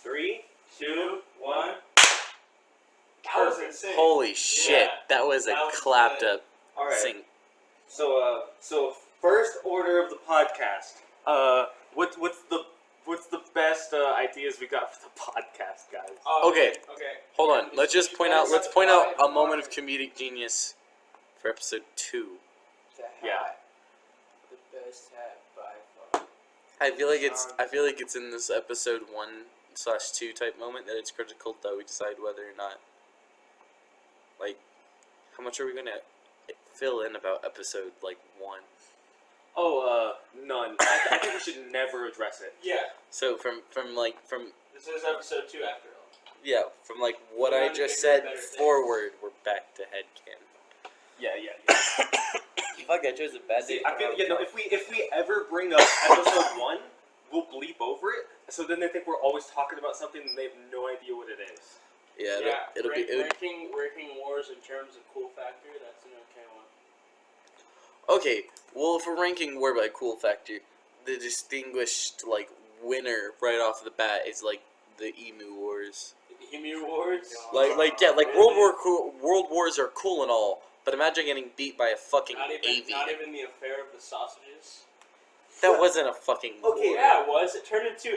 3, 2, 1. That was insane. Holy shit, Yeah, that was a that was clapped good. up All right. sing. So first order of the podcast. What's the best ideas we got for the podcast, guys? Oh, Okay. Okay. Hold on, let's just point out. Let's point out a moment of community. comedic genius for episode 2. The hat. Yeah. The best hat by far. I feel like it's in this episode 1/2 type moment that it's critical that we decide whether or not, like, how much are we gonna fill in about episode 1. Oh, none. I think we should never address it. Yeah. So from This is episode 2 after all. yeah, from like what We I wanted to just hear said better things. forward, we're back to headcanon. Yeah. Fuck, I chose a bad See, day. I feel if we ever bring up episode 1, we'll bleep over it. So then they think we're always talking about something and they have no idea what it is. Yeah, Yeah. it'll be. ranking wars in terms of cool factor. That's an okay one. Okay, well, if we're ranking war by cool factor, the distinguished winner right off the bat is the Emu Wars. The Emu Wars. World Wars are cool and all, but imagine getting beat by a fucking Not avian. even the affair of the sausages. That wasn't a fucking Okay, war. Yeah, it was. It turned into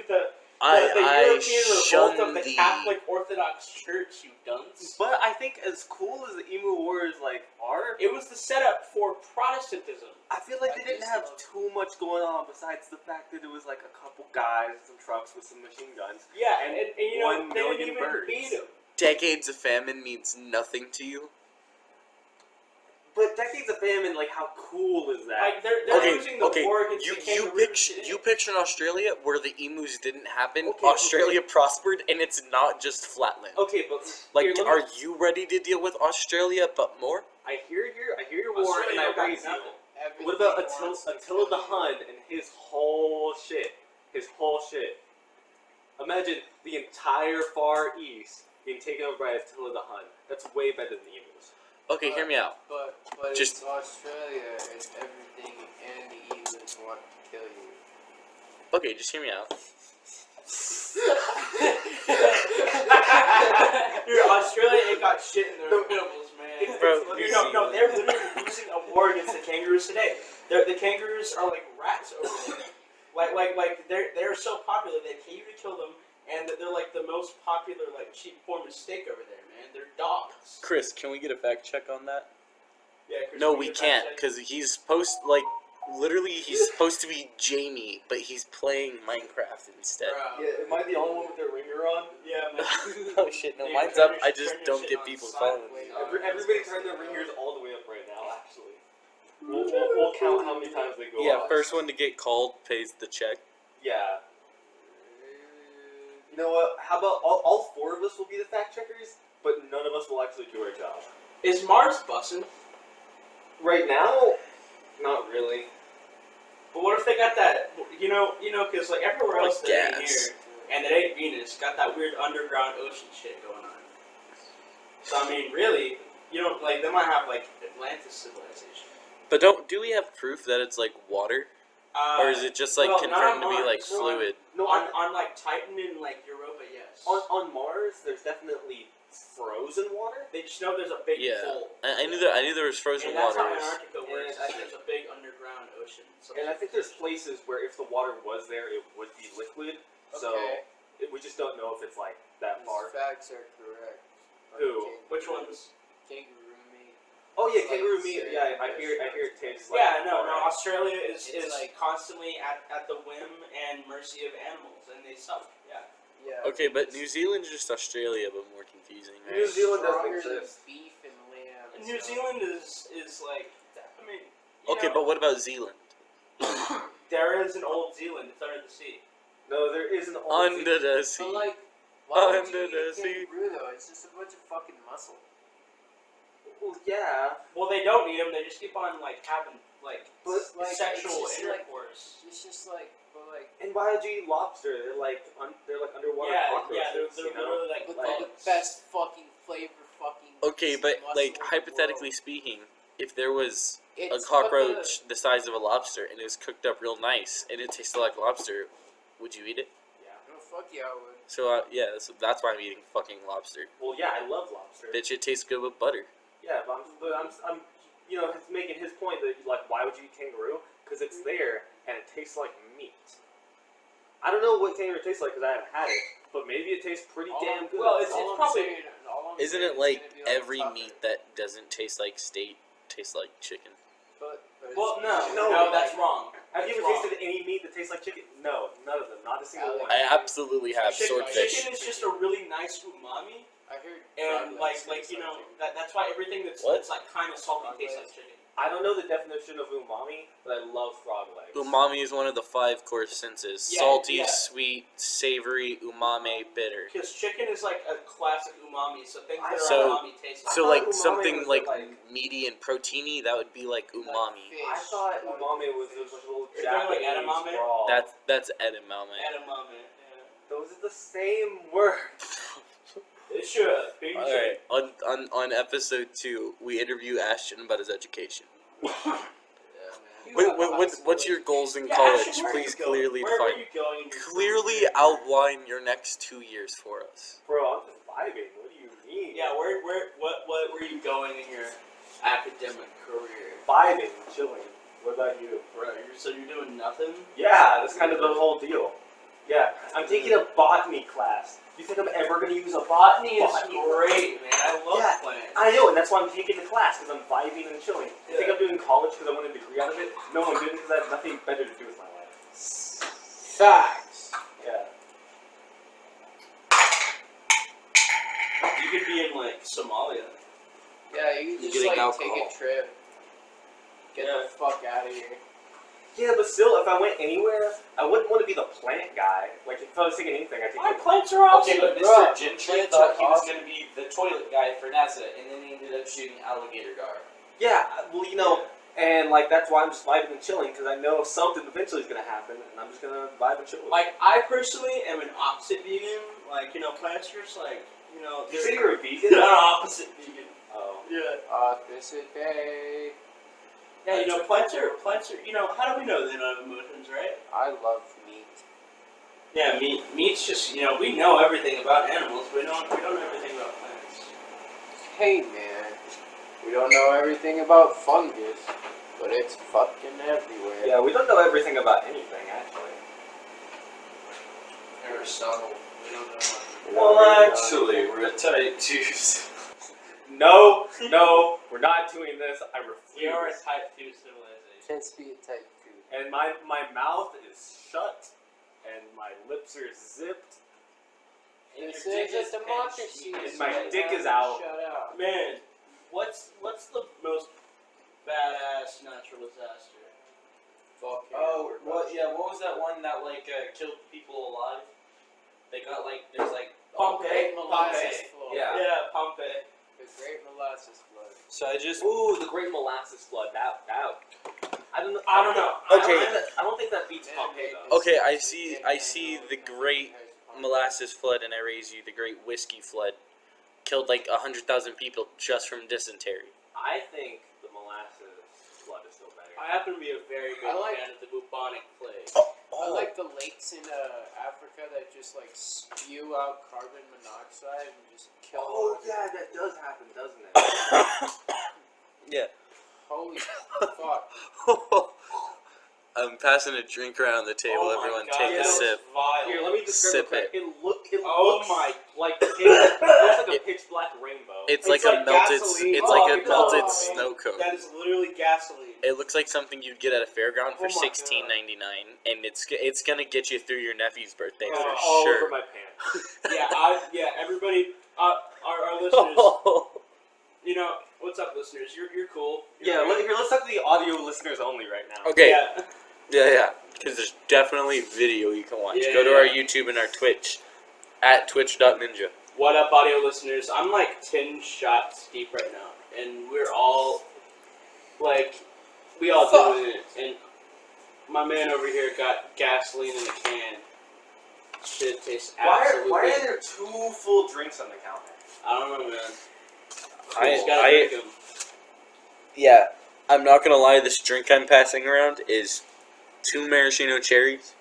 the I European shun revolt of the thee. Catholic Orthodox Church, you dunce. But I think as cool as the Emu Wars are, It was the setup for Protestantism. I feel like I they didn't just have love- too much going on besides the fact that it was a couple guys and some trucks with some machine guns. Yeah, and you know, 1 they didn't million even birds. beat him. Decades of famine means nothing to you. But Decades of Famine, how cool is that? Like, they're losing the war against the kangaroos today. You picture in Australia where the emus didn't happen. Okay, Australia prospered, and it's not just flatland. Okay, but Like, here, let me- are you ready to deal with Australia, but more? I hear your war, Australia and I got raise you. nothing. What about Everything wants to Attila the kill you. Hun and his whole shit? Imagine the entire Far East being taken over by Attila the Hun. That's way better than the emus. Okay, hear me out. But Just- it's Australia and everything, and the emus want to kill you. Okay, just hear me out. Dude, Australia ain't got shit in their renewables, man. Bro, Dude, no, they're literally losing a war against the kangaroos today. The kangaroos are like rats over there. Like they're so popular they pay you to kill them, and they're like the most popular cheap form of steak over there, man. They're dogs. Chris, can we get a fact check on that? Yeah, Chris, No, can we you can't, fact check? because he's literally he's supposed to be Jamie, but he's playing Minecraft instead. Bro. Am I the only one with their ringer on? Yeah, man. Oh shit, no, Dude, mine's turn up. your- I turn just your don't shit get on people silent. following me. Everybody turn their ringers all the way up right now. Actually, we'll count how many times they go. Yeah, off. first one to get called pays the check. Yeah. You know what? How about all 4 of us will be the fact checkers, but none of us will actually do our job. Is Mars bussin'? Right now, not really. But what if they got that? You know, because everywhere else Like that ain't gas. here, and it ain't Venus, got that weird underground ocean shit going on. So I mean, really, they might have Atlantis civilization. But do we have proof that it's water, or is it just well, not confirmed to on be Mars. fluid? No, on Titan and Europa, yes. on Mars, there's definitely frozen water. They just know there's a big Yeah, hole. I knew there was frozen And that's water. how Antarctica works. And I There's a big underground ocean. And I think there's places where if the water was there, it would be liquid. So Okay. we just don't know if it's that far. These facts are correct. Who? Which ones? Kangaroo meat. Oh yeah, It's kangaroo like meat. say Yeah, I hear it tastes like. Yeah, no. alright. Australia is It's like- constantly at the whim and mercy of animals, and they suck. Yeah. Yeah. Okay, but New Zealand's just Australia, but more confusing, right? New Zealand doesn't Stronger than exist. beef and lamb. And New so- Zealand is I mean. Okay, but what about Zealand? There is an old Zealand. It's under the sea. No, there is an old. Under the But sea. like, why would Under you the eat sea. kangaroo though? It's just a bunch of fucking muscle. Well, yeah. Well, they don't eat them. They just keep on having But, like, sexual it's just like- intercourse. It's just like, but like, And why would you eat lobster? They're underwater Yeah, cockroaches. they're you know? literally but bugs. they're the best fucking flavor fucking. Okay, but muscle in the hypothetically world. speaking, if there was a It's cockroach the size of a lobster and it was cooked up real nice and it tasted like lobster, would you eat it? Yeah. No fuck yeah, I would. So yeah, that's why I'm eating fucking lobster. Well, yeah, I love lobster. Bitch, it tastes good with butter. Yeah, but I'm he's making his point that like, why would you eat kangaroo? Because it's there and it tastes like meat. I don't know what kangaroo tastes like because I haven't had it, but maybe it tastes pretty damn good. well, it's All I'm probably- saying- all I'm Isn't saying it is like gonna be every tougher. meat that doesn't taste like steak tastes like chicken? But Well, it's- no, that's wrong. Have you That's ever wrong. tasted any meat that tastes like chicken? No, none of them. Not a single Alex. one. I absolutely have Chicken, swordfish. chicken is just a really nice umami, I heard and frog like legs like taste you know chicken. that's why everything that's What? like kind of salty Frog tastes legs. like chicken. I don't know the definition of umami, but I love frog legs. Umami is one of the 5 core senses: Yeah, salty, yeah. sweet, savory, umami, bitter. Because chicken is like a classic umami, so things that are So- umami taste like. So thought like umami something was like like- meaty and proteiny, that would be like umami. Fish. I thought umami was those like little You're talking like Japanese edamame? raw. That's edamame. Edamame. Yeah. Those are the same word. It should. Baby All right, on episode 2, we interview Ashton about his education. Yeah, man. You What, have what, high what, school what's your goals in Yeah, college? Ashton, where are you Please going? clearly Where are define. you going? in your Clearly career? outline your next 2 years for us. Bro, I'm just vibing. What do you mean? Yeah, what were you going in your academic career? Vibing, chilling. What about you? Bro, you're doing nothing? Yeah, that's kind of the whole deal. Yeah, I'm taking a botany class. You think I'm ever going to use a Botany is Botany. great, man. I love Yeah, plants. I know, and that's why I'm taking the class, because I'm vibing and chilling. You think Yeah. I'm doing college because I want a degree out of it? No, I'm doing it because I have nothing better to do with my life. Facts. Yeah. You could be in like Somalia. Yeah, you You're can just getting like alcohol. take a trip. Get Yeah. the fuck out of here. Yeah, but still, if I went anywhere, I wouldn't want to be the plant guy. Like, if I was taking anything, I'd take My the plants are awesome. Okay, but Mr. Bro, Gentry plants thought are he was awesome. going to be the toilet guy for NASA, and then he ended up shooting alligator gar. Yeah, well, you know, and like that's why I'm just vibing and chilling because I know something eventually is gonna happen, and I'm just gonna vibe and chill. With it. Like I personally am an opposite vegan. Like plants are just like Did you say you're a vegan? they're opposite vegan. Oh. Yeah. Opposite day. Yeah, plants are how do we know they don't have emotions, right? I love meat. Yeah, meat's just we know everything about animals, but we don't know everything about plants. Hey man, we don't know everything about fungus, but it's fucking everywhere. Yeah, we don't know everything about anything actually. Aristotle. We don't know much. Well, actually, we're a type 2s. No, we're not doing this. I We are a refuse. type 2 civilization. Just be a type 2. And my mouth is shut, and my lips are zipped. And This your dick is a democracy. And my so dick you is have out. to Shut up. Man, what's the most badass natural disaster? Fuck yeah. Oh, what was that one that, killed people alive? They got, there's, Pompeii. Molasses flood. Yeah. Yeah, Pompeii. The Great Molasses Flood. So I just Ooh, the Great Molasses Flood. That. I don't know. Okay. I don't think that beats Pompeii though. okay. I see the Great Molasses Flood, and I raise you the Great Whiskey Flood. Killed 100,000 people just from dysentery. I think the Molasses Flood is still better. I happen to be a very big I like- fan of the bubonic plague. I like the lakes in Africa that just spew out carbon monoxide and just kill. Oh yeah, that does happen, doesn't it? Yeah. Holy fuck! I'm passing a drink around the table. Oh my Everyone God, take a that was sip. Vile. Here, let me describe Sip it. It looks Oh my- like it looks like a pitch black rainbow. It's It's like a like melted. gasoline. It's Oh, like a it's melted all- snow cone. That is literally gasoline. It looks like something you'd get at a fairground for Oh my God. $16.99, and it's gonna get you through your nephew's birthday Oh, for all sure. over my pants. Everybody, our listeners, what's up, listeners? You're cool. Yeah, let's talk to the audio listeners only right now. Okay. Yeah. Yeah. Because there's definitely video you can watch. Go to Yeah. our YouTube and our Twitch at twitch.ninja. What up, audio listeners? I'm 10 shots deep right now, and we're all we all doing it. And my man over here got gasoline in a can. Shit tastes absolutely. Why are there 2 full drinks on the counter? I don't know, man. I- Just gotta I- drink 'em. Yeah, I'm not gonna lie. This drink I'm passing around is 2 maraschino cherries,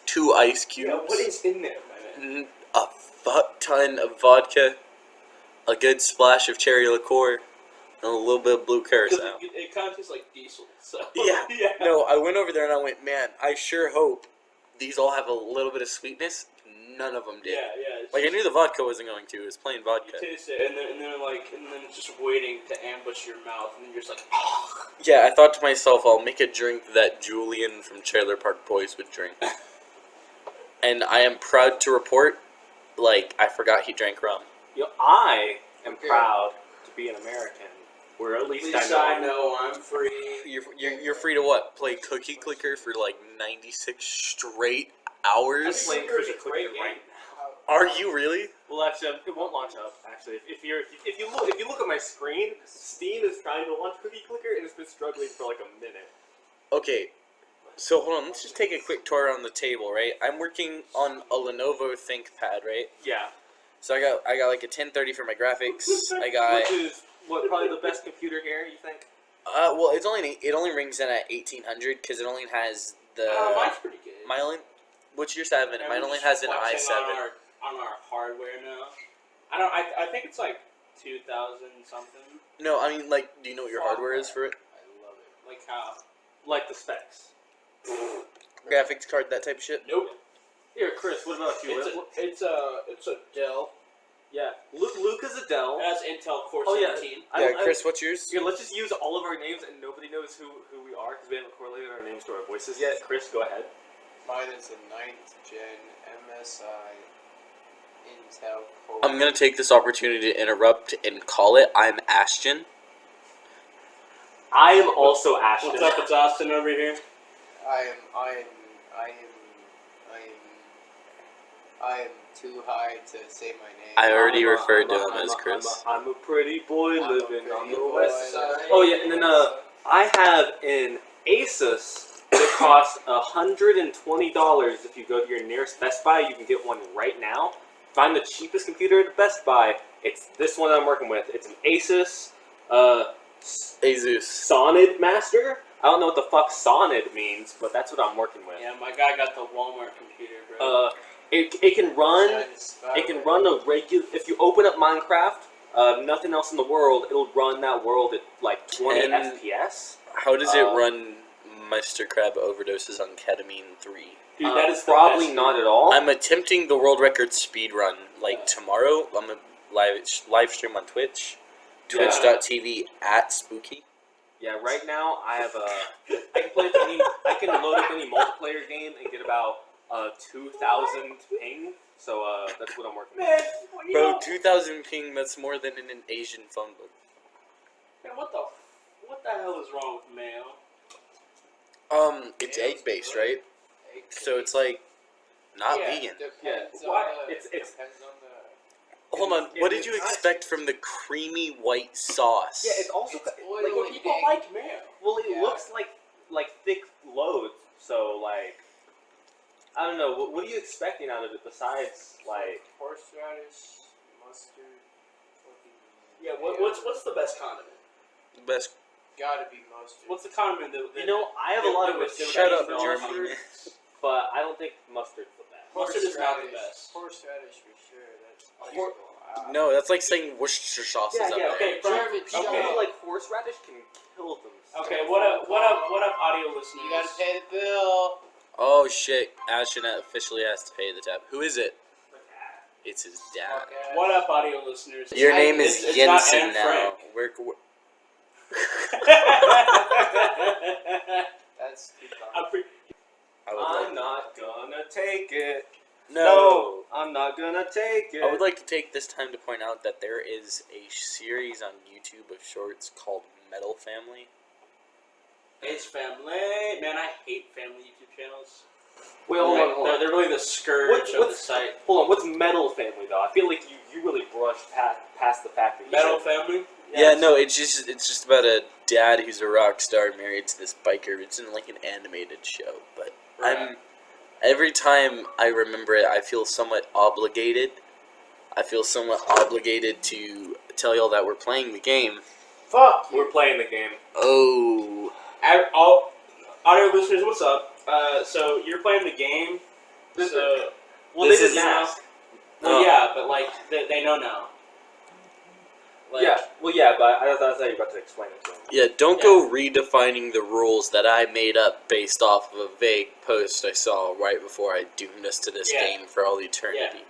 2 ice cubes. Yeah, what is in there, man? a fuck ton of vodka, a good splash of cherry liqueur, and a little bit of blue curacao. It kind of tastes like diesel. So Yeah. yeah. No, I went over there and I went, man, I sure hope these all have a little bit of sweetness. None of them did. Yeah. It's Like, I just- knew the vodka wasn't going to. It was plain vodka. You taste it, and then it's just waiting to ambush your mouth, and then you're just like, oh. Yeah, I thought to myself, I'll make a drink that Julian from Trailer Park Boys would drink. And I am proud to report, like, I forgot he drank rum. You know, I am Okay. proud to be an American. Where at least I know. I'm free. You're free to what? Play Cookie Clicker for like 96 straight hours? I'm playing Cookie Clicker right now. Are you really? Well, actually, it won't launch up. Actually, if you look at my screen, Steam is trying to launch Cookie Clicker, and it's been struggling for like a minute. Okay, so hold on. Let's just take a quick tour around the table, right? I'm working on a Lenovo ThinkPad, right? Yeah. So I got like a 1030 for my graphics. I got Which is probably the best computer here. You think? well, it only rings in at 1800 because it only has the Mine's pretty good. my only. What's your 7? And Mine we're only just has an flexing i7. on our hardware now. I think it's like 2,000 something. No, I mean like, do you know what your hardware is for it? I love it. Like how? Like the specs. Graphics card, that type of shit. Nope. Here, Chris. What about you? It's a Dell. Yeah, Luke is a Dell. It has Intel Core Oh, yeah. 17. Yeah, Chris, what's yours? Here, let's just use all of our names, and nobody knows who we are because we haven't correlated our names to our voices yet. Chris, go ahead. Mine is a 9th gen MSI Intel Core. I'm gonna take this opportunity to interrupt and call it. I'm Ashton. I am also Ashton. What's up? It's Austin over here. I am too high to say my name. I already I'm a- referred to I'm him a- as I'm a- Chris. I'm a pretty boy I'm a living pretty on the boy west side. living Oh on yeah, the and then west side. I have an Asus that costs $120. If you go to your nearest Best Buy, you can get one right now. Find the cheapest computer at Best Buy. It's this one I'm working with. It's an Asus Asus. Sonid Master. I don't know what the fuck Sonid means, but that's what I'm working with. Yeah, my guy got the Walmart computer, bro. It can run. Shiny spy It can with- run a regular. If you open up Minecraft, nothing else in the world, it'll run that world at like 20 And- FPS. How does it Uh, run Meister Crab overdoses on ketamine 3? Dude, that is the probably best not one. at all. I'm attempting the world record speed run like tomorrow. I'm gonna live stream on Twitch. Yeah. Twitch.tv @spooky. Yeah, right now I have I can play I can load up any multiplayer game and get about 2,000 ping. So that's what I'm working with. Man, you Bro, know, 2000 ping, that's more than in an Asian phone book. man, what the hell is wrong with mayo? It's Yeah, egg based, right? Egg So it's like not yeah, vegan. Depends Why- on the, it's- depends on the. Hold on, what did you it's- expect from the creamy white sauce? Yeah, it's also It's oil like and People egg. like mayo. well, it Yeah. looks like thick loads. So like I don't know. What are you expecting out of it besides like? Horseradish, mustard, fucking. Yeah, what's the best condiment? The best. Gotta be mustard. What's the condiment that You know, I have a lot of respect Shut up, for Germany. mustard, but I don't think mustard's the best. Mustard is not the Horseradish. best. Horseradish for sure. That's Hor- No, that's like saying Worcestershire sauce is Yeah, up yeah, there. okay, German People Okay. who like horseradish can kill themselves. Okay, what up, audio listeners? You gotta pay the bill. Oh shit, Ashton officially has to pay the tab. Who is it? It's his dad. Fuck ass. What up, audio listeners? Your It's- name is it's not Jensen Anne now. Frank. That's too far. I'm pre- I would I'm like not gonna take it. no. I'm not gonna take it. I would like to take this time to point out that there is a series on YouTube of shorts called Metal Family. It's family. Man, I hate family YouTube channels. Wait, hold on, hold They're, on. they're really the scourge of the What's site. Hold on. What's Metal Family though? I feel like you really brushed past the fact that you Metal said- family. Yeah, no, it's just about a dad who's a rock star married to this biker. It's in like an animated show, but Right. every time I remember it, I feel somewhat obligated. I feel somewhat obligated to tell y'all that we're playing the game. Fuck you. We're playing the game. Oh, All audio listeners, what's up? So you're playing the game. So Well, This they is didn't ask. Yeah, but like they know now. Like, yeah, well, yeah, but I thought you were about to explain it to him. Yeah, don't go redefining the rules that I made up based off of a vague post I saw right before I doomed us to this Yeah. game for all eternity.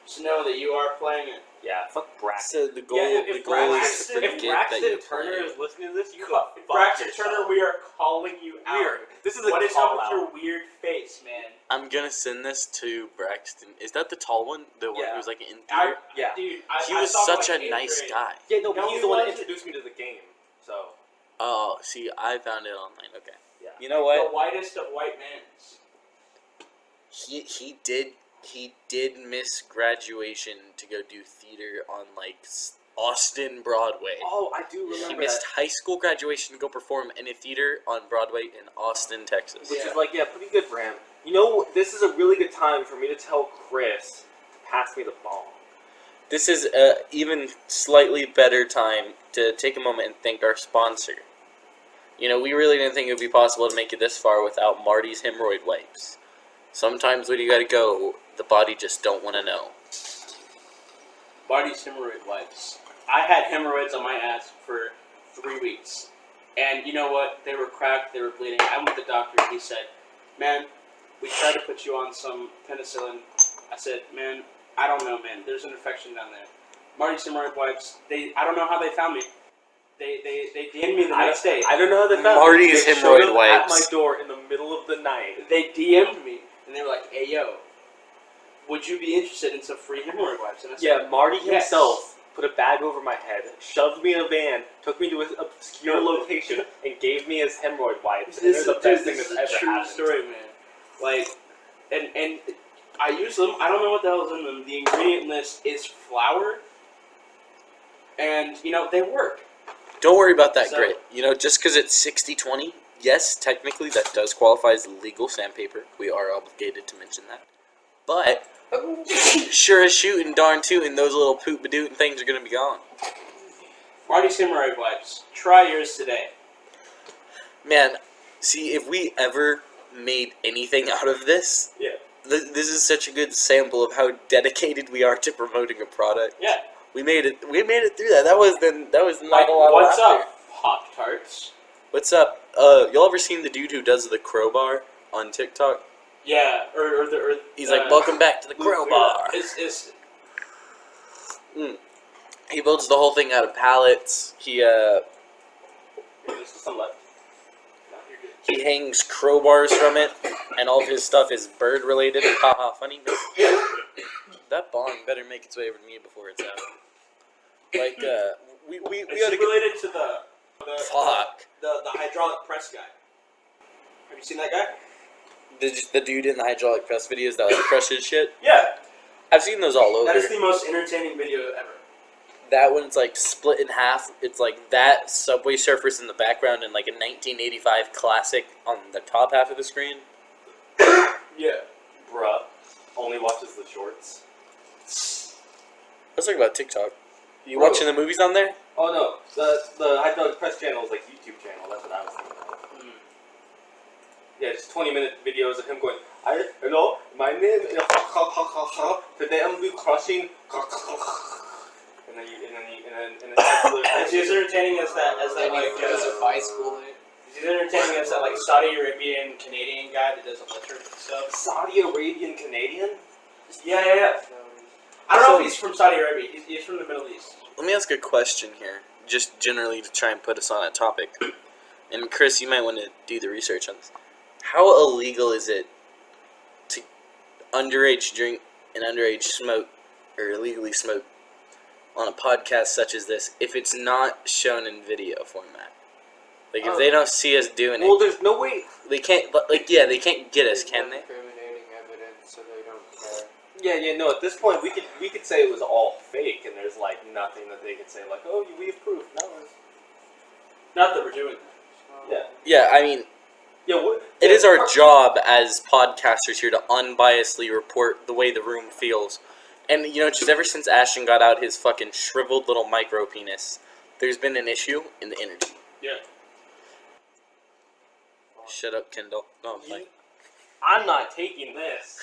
Just know that you are playing it. Yeah, fuck Braxton. So the goal, Yeah, the goal is to If forget that Braxton you're Turner playing. is listening to this, you Ca- go fuck Braxton yourself. Turner, we are calling you out. Weird. This is a What is call up with out. your weird face, man? I'm gonna send this to Braxton. Is that the tall one? The one Yeah. who was like in I, theater? Yeah. dude, He I was saw him, such like, a eighth nice grade. guy. Yeah, no, but No, he's he the one that wasn't. introduced me to the game. So Oh, see, I found it online. Okay. yeah. You know The what? whitest of white mans. He did miss graduation to go do theater on like Austin Broadway. Oh, I do He remember missed that. high school graduation to go perform in a theater on Broadway in Austin, Texas. Which Yeah. is like, yeah, pretty good for him. You know, this is a really good time for me to tell Chris to pass me the ball. This is a even slightly better time to take a moment and thank our sponsor. You know, we really didn't think it would be possible to make it this far without Marty's hemorrhoid wipes. Sometimes when you gotta go, the body just don't want to know. Marty's hemorrhoid wipes. I had hemorrhoids on my ass for 3 weeks. And you know what? They were cracked, they were bleeding. I went to the doctor and he said, man, we tried to put you on some penicillin. I said, man, I don't know, man. There's an infection down there. Marty's hemorrhoid wipes, I don't know how they found me. They DM'd me the next day. I don't know how they found Marty's me. They showed hemorrhoid up wipes. at my door in the middle of the night. They DM'd me and they were like, hey, yo, would you be interested in some free hemorrhoid wipes? And I said, Yeah, Marty Yes. himself put a bag over my head, shoved me in a van, took me to an obscure location, and gave me his hemorrhoid wipes. And they're the best thing that's is ever a true happened. story, man. Like, and I use them. I don't know what the hell's in them. The ingredient list is flour, and you know they work. Don't worry about that So- grit. You know, just because it's 60-20, yes, technically that does qualify as legal sandpaper. We are obligated to mention that. But, sure as shooting, darn tootin', those little poop-a-dootin' things are going to be gone. Marty's hemorrhoid wipes. Try yours today. Man, see, if we ever made anything out of this, Yeah. this is such a good sample of how dedicated we are to promoting a product. Yeah. We made it through that. That was not Like, a lot what's of laughter. up, Pop Tarts? What's up? Y'all ever seen the dude who does the crowbar on TikTok? Yeah, or He's like, welcome back to the crowbar. It's He builds the whole thing out of pallets. There's some left. No, you're good. He hangs crowbars from it, and all of his stuff is bird related. Haha, funny. That bong better make its way over to me before it's out. Like, we it's gotta get. related to the Fuck. the hydraulic press guy. Have you seen that guy? The dude in the hydraulic press videos that like crushes shit. Yeah. I've seen those all over. That is the most entertaining video ever. That one's like split in half. It's like that Subway Surfers in the background and like a 1985 classic on the top half of the screen. Yeah. Bruh only watches the shorts. Let's talk about TikTok. You Bro. watching the movies on there? Oh no, the Hydraulic Press channel is like YouTube channel. That's what I was thinking of. Yeah, just 20-minute videos of him going, hello, my name is today I'm be crushing and then It's as entertaining as that like As a bicycle in it. it's as entertaining as that like Saudi Arabian Canadian guy that does electric stuff. Saudi Arabian Canadian. Yeah. I don't know if he's from Saudi Arabia. He's from the Middle East. Let me ask a question here, just generally to try and put us on a topic. And Chris, you might want to do the research on this. How illegal is it to underage drink and underage smoke, or illegally smoke, on a podcast such as this if it's not shown in video format? Like, if they don't see us doing Well, it, there's no way. they can't. Like, yeah, they can't get us, can they? Incriminating evidence, so they don't care. Yeah. No, at this point, we could say it was all fake, and there's like nothing that they could say like, oh, we have proof. No, Not that we're doing that. yeah. Yeah, I mean, Yeah, what? it is our job as podcasters here to unbiasedly report the way the room feels. And, you know, just ever since Ashton got out his fucking shriveled little micro penis, there's been an issue in the energy. Yeah. Shut up, Kendall. No, I'm playing. I'm not taking this.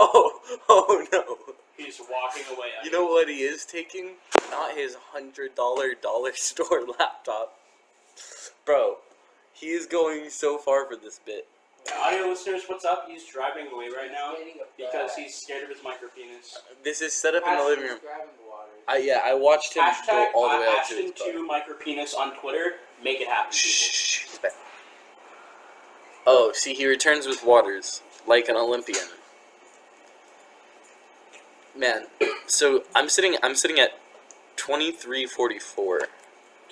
Oh no. He's walking away. You know what he is taking? Not his $100 dollar store laptop. Bro, he is going so far for this bit. Audio listeners, what's up? He's driving away right now Getting a because bag. he's scared of his micropenis. This is set up in the living room. Grabbing the waters. I watched him go Hashtag all the way out to his car. Ashton2 micropenis on Twitter. Make it happen, people. Shh. He's back. Oh, see, he returns with waters like an Olympian. Man, so I'm sitting at 23:44.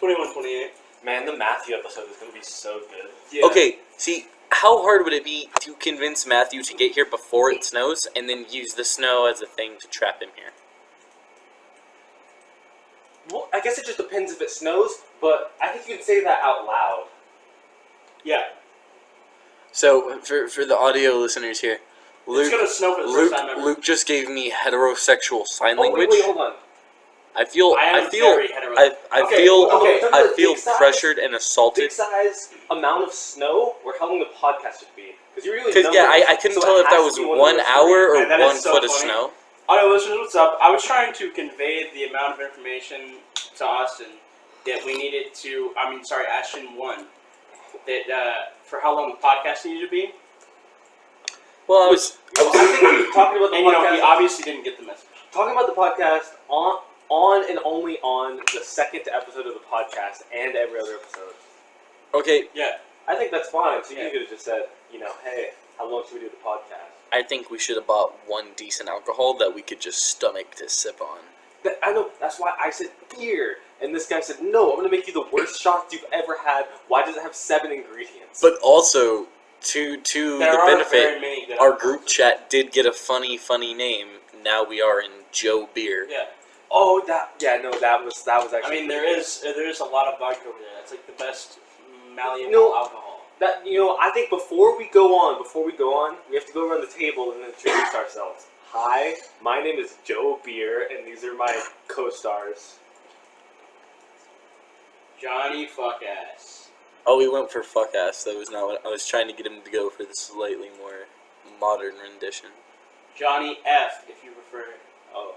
21-28. Man, the Matthew episode is gonna be so good. Yeah. Okay, see, how hard would it be to convince Matthew to get here before it snows and then use the snow as a thing to trap him here? Well, I guess it just depends if it snows, but I think you can say that out loud. Yeah. So, for the audio listeners here, It's gonna snow for the first time ever. Luke just gave me heterosexual sign Oh, language. wait, hold on. I feel very hetero. I Okay, feel okay, I feel big size- pressured and assaulted. Big size amount of snow, or how long the podcast should be? Because you really Because yeah, I couldn't tell if that was 1 hour or And that is 1 so foot of funny. snow. Audio listeners, what's up? I was trying to convey the amount of information to Austin that we needed to. Ashton 1. That for how long the podcast needed to be. Well, I was I think we were talking about the And podcast. he obviously didn't get the message. Talking about the podcast on and only on the second episode of the podcast and every other episode. okay. Yeah. I think that's fine. So Yeah. you could have just said, hey, how long should we do the podcast? I think we should have bought one decent alcohol that we could just stomach to sip on. I know. That's why I said beer, and this guy said, no, I'm gonna make you the worst shots you've ever had. Why does it have 7 ingredients? But also, to There the are benefit, very many good our alcohols. group chat did get a funny name. Now we are in Joe Beer. Yeah. oh, that was actually. I mean, there is a lot of vodka over there. That's like the best malleable No. alcohol. That I think before we go on, we have to go around the table and introduce ourselves. Hi, my name is Joe Beer, and these are my co-stars. Johnny Fuckass. Oh, we went for fuck ass. That was not what I was trying to get him to go for the slightly more modern rendition. Johnny F, if you prefer. Oh,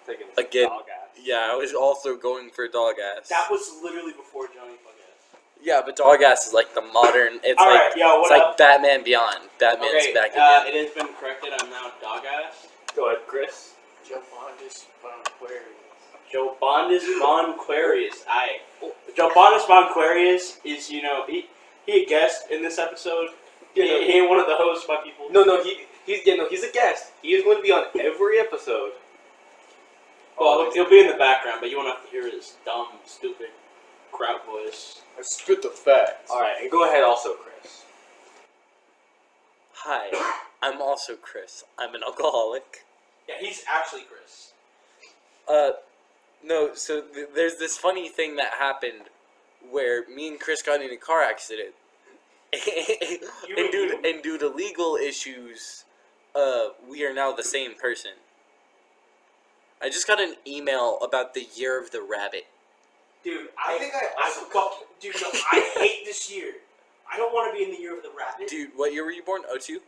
thinking Again. dog ass. Yeah, I was also going for dog ass. That was literally before Johnny Fuckass. Yeah, but dog ass is like the modern. It's All like right, yo, it's what like up? Batman Beyond. Batman's Okay, back again. it has been corrected. I'm now dog ass. Go ahead, Chris. Joe Bondis from Aquarius. Joe Bondis Von Aquarius. Joe Bondis Von Aquarius is, he a guest in this episode. Yeah, he no, ain't one of the hosts by people. No, he's a guest. He is going to be on every episode. Well, he'll be in the background, but you won't have to hear his dumb, stupid crowd voice. I spit the facts. All right, and go ahead, also, Chris. Hi, I'm also Chris. I'm an alcoholic. Yeah, he's actually Chris. No, so there's this funny thing that happened where me and Chris got in a car accident. and due to legal issues, we are now the same person. I just got an email about the year of the rabbit. Dude, I Dude, no, I hate this year. I don't want to be in the year of the rabbit. Dude, what year were you born? 02?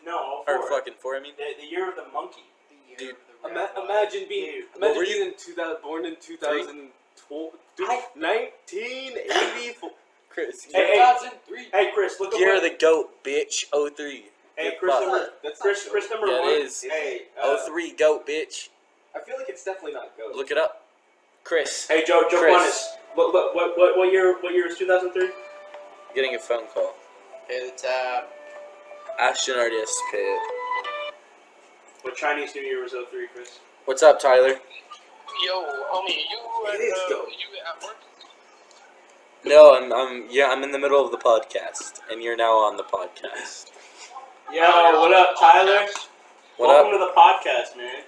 No, Or four. fucking 4, I mean? The year of the monkey. The year Dude, of the rabbit. Imagine being Dude, were you? in 2000, born in 2012, dude, I- 1984. Chris, Hey, 2003. Hey, Chris, look at year what... of the goat, bitch. 03. Hey, Get Chris fucked. number... That's Chris number Yeah, 1. it is. Hey, 03 goat, bitch. I feel like it's definitely not good. Look it up. Chris, Hey, Joe Chris. Bonus. What year is 2003? getting a phone call. Pay the tab. Ashton already has to pay it. What Chinese New Year was 03, Chris? What's up, Tyler? Yo, homie, It is dope. you at work? No, I'm in the middle of the podcast, and you're now on the podcast. Yo, what up, Tyler? What Welcome up? to the podcast, man.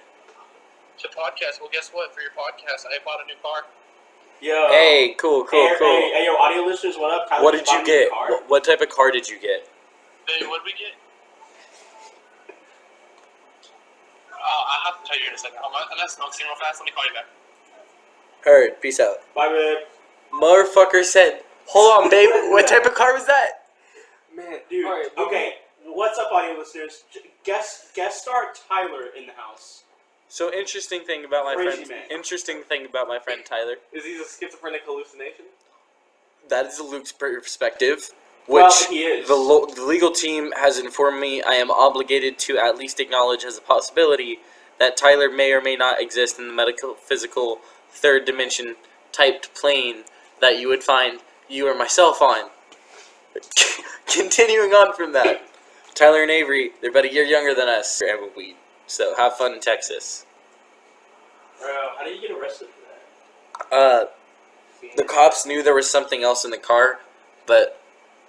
The podcast. Well, guess what? For your podcast, I bought a new car. Yo. Hey, cool. Hey, yo, audio listeners, what up? Tyler What just did you bought a new get? car. What type of car did you get? Hey, what did we get? I'll have to tell you in a second. I'm gonna smoke some real fast. Let me call you back. Heard. Peace out. Bye, babe. Motherfucker said, "Hold on, babe. What type of car was that?" Man, Dude, all right, okay. What's up, audio listeners? Guest star Tyler in the house. So interesting thing about my Crazy friend. man. Interesting thing about my friend Tyler. Is he a schizophrenic hallucination? That is Luke's perspective, Well, which he is. the legal team has informed me I am obligated to at least acknowledge as a possibility that Tyler may or may not exist in the medical, physical, third dimension typed plane that you would find you or myself on. Continuing on from that, Tyler and Avery, they're about a year younger than us, and weed. So have fun in Texas. Bro, how did you get arrested for that? The cops knew there was something else in the car, but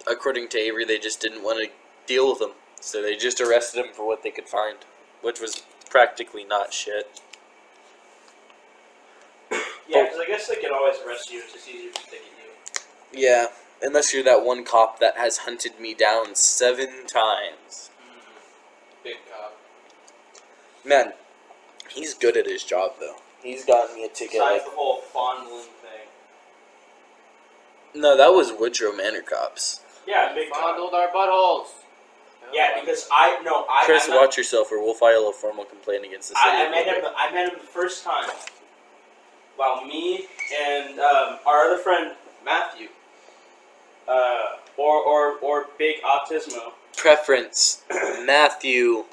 according to Avery, they just didn't want to deal with him. So they just arrested him for what they could find, which was practically not shit. Yeah, because I guess they could always arrest you. It's just easier to stick at you. Yeah, unless you're that one cop that has hunted me down 7 times. Big cop. Man, he's good at his job, though. He's gotten me a ticket. Besides the whole fondling thing. No, that was Woodrow Manor cops. Yeah, big cop. Fondled our buttholes. Yeah, because Chris, I met, watch yourself, or we'll file a formal complaint against the city. I met him the first time. While me and our other friend Matthew, or Big Autismo. Preference, Matthew,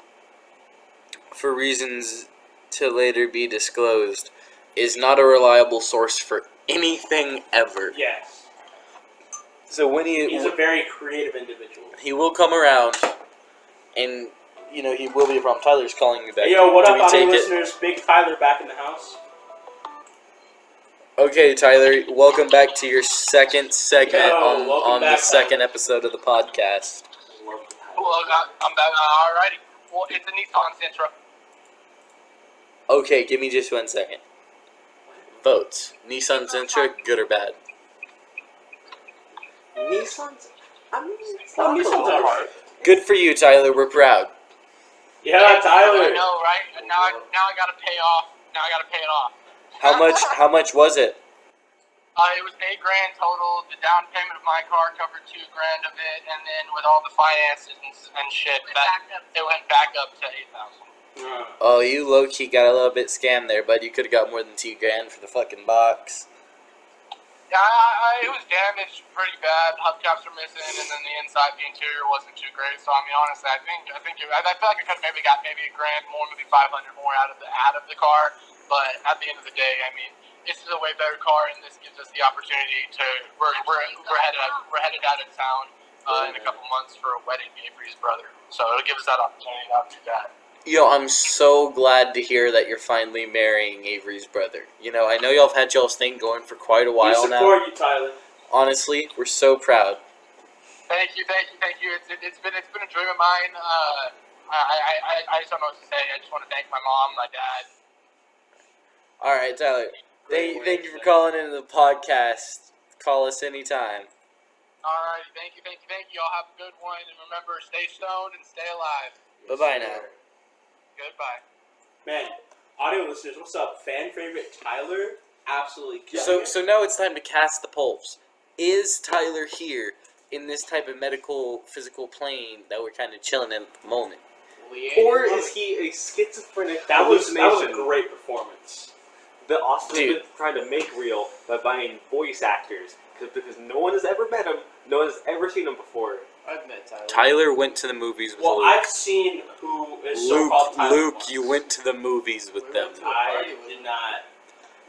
for reasons to later be disclosed, is not a reliable source for anything ever. Yes, So when he's a very creative individual. he will come around, and he will be a problem. Tyler's calling me back. Hey, yo, what Do up, we audio take it? listeners? Big Tyler back in the house. Okay, Tyler, welcome back to your second segment Yo, on welcome the back, second Tyler. episode of the podcast. Well, I'm back. Alrighty. Well, it's a Nissan Sentra. Okay, give me just 1 second. Votes. Nissan Sentra, good or bad? Nissan's. I mean, it's Well, not Nissan's bad. alright. Good for you, Tyler. We're proud. Yeah, I Tyler. know, right? And now I gotta pay off. Now I gotta pay it off. How much was it? It was $8,000 total. The down payment of my car covered $2,000 of it, and then with all the finances and shit, it went back up to $8,000. Oh, you low-key got a little bit scammed there, but you could have got more than $2,000 for the fucking box. Yeah, it was damaged pretty bad. Hubcaps are missing, and then the inside, the interior wasn't too great. So I mean, honestly, I feel like I could have maybe got maybe $1,000 more, maybe $500 more out of the car. But at the end of the day, I mean, this is a way better car, and this gives us the opportunity to we're headed out of town in a couple months for a wedding, Avery's brother. So it'll give us that opportunity not to do that. Yo, I'm so glad to hear that you're finally marrying Avery's brother. I know y'all have had y'all's thing going for quite a We while now. support you, Tyler. Honestly, we're so proud. Thank you. It's been a dream of mine. I just don't know what to say. I just want to thank my mom, my dad. All right, Tyler. Thank you for calling into the podcast. Call us anytime. Alright, thank you. Y'all have a good one, and remember, stay stoned and stay alive. Bye-bye now. Goodbye. Man, audio listeners, what's up? Fan favorite Tyler? Absolutely killing So it. now it's time to cast the polls. Is Tyler here in this type of medical, physical plane that we're kind of chilling in at the moment? Or is he a schizophrenic That was a hallucination great performance. that Austin's Dude. been trying to make real by buying voice actors? Because no one has ever met him, no one has ever seen him before. I've met Tyler. Tyler went to the movies with Well, Luke. I've seen who is so-called Tyler Luke, once. you went to the movies with We them. went to- I did not.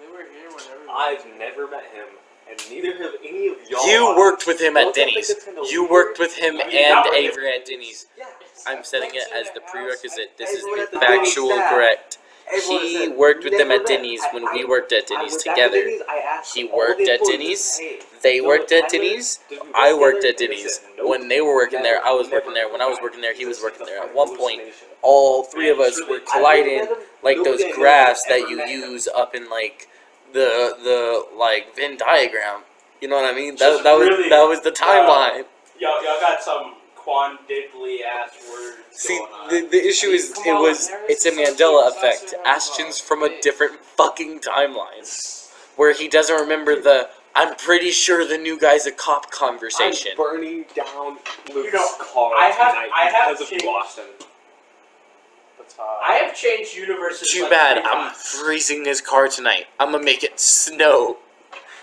They were here whenever. I've never met him, and neither have any of y'all. You worked with him Don't at y'all think Denny's. it's kinda You weird? worked with him I mean, not and with Avery at Denny's. Yeah. I'm setting it as the prerequisite. This is Everyone the at the Denny's factual staff. correct. Everyone He said, worked with them never at met. Denny's when we worked at I Denny's went back to together. Denny's, I asked He all worked the at employees, Denny's. hey, They you know worked Tyler? at Denny's. Did we work I worked together? at They Denny's. said, nope. When they were working there, I was Never working there. When I was met working there, he was He's a working there. At schizophrenic one point, hallucination. all three of us Really, were I never colliding met him. like Nobody those I know graphs has that ever you met him. use up in like the like Venn diagram. You know what I mean? Just That really, was the timeline. Y'all got some quantitatively ass words See, going on. the issue is Kamala Harris it's a is so Mandela cute. effect. Last year I Ashton's saw from a it. different fucking timeline where he doesn't remember the I'm pretty sure the new guy's a cop conversation. I'm burning down Luke's You know, car I have- tonight I have because of changed- you, Austin. That's hot. I have changed universes. Too like bad. 3 I'm times. freezing his car tonight. I'm gonna make it snow.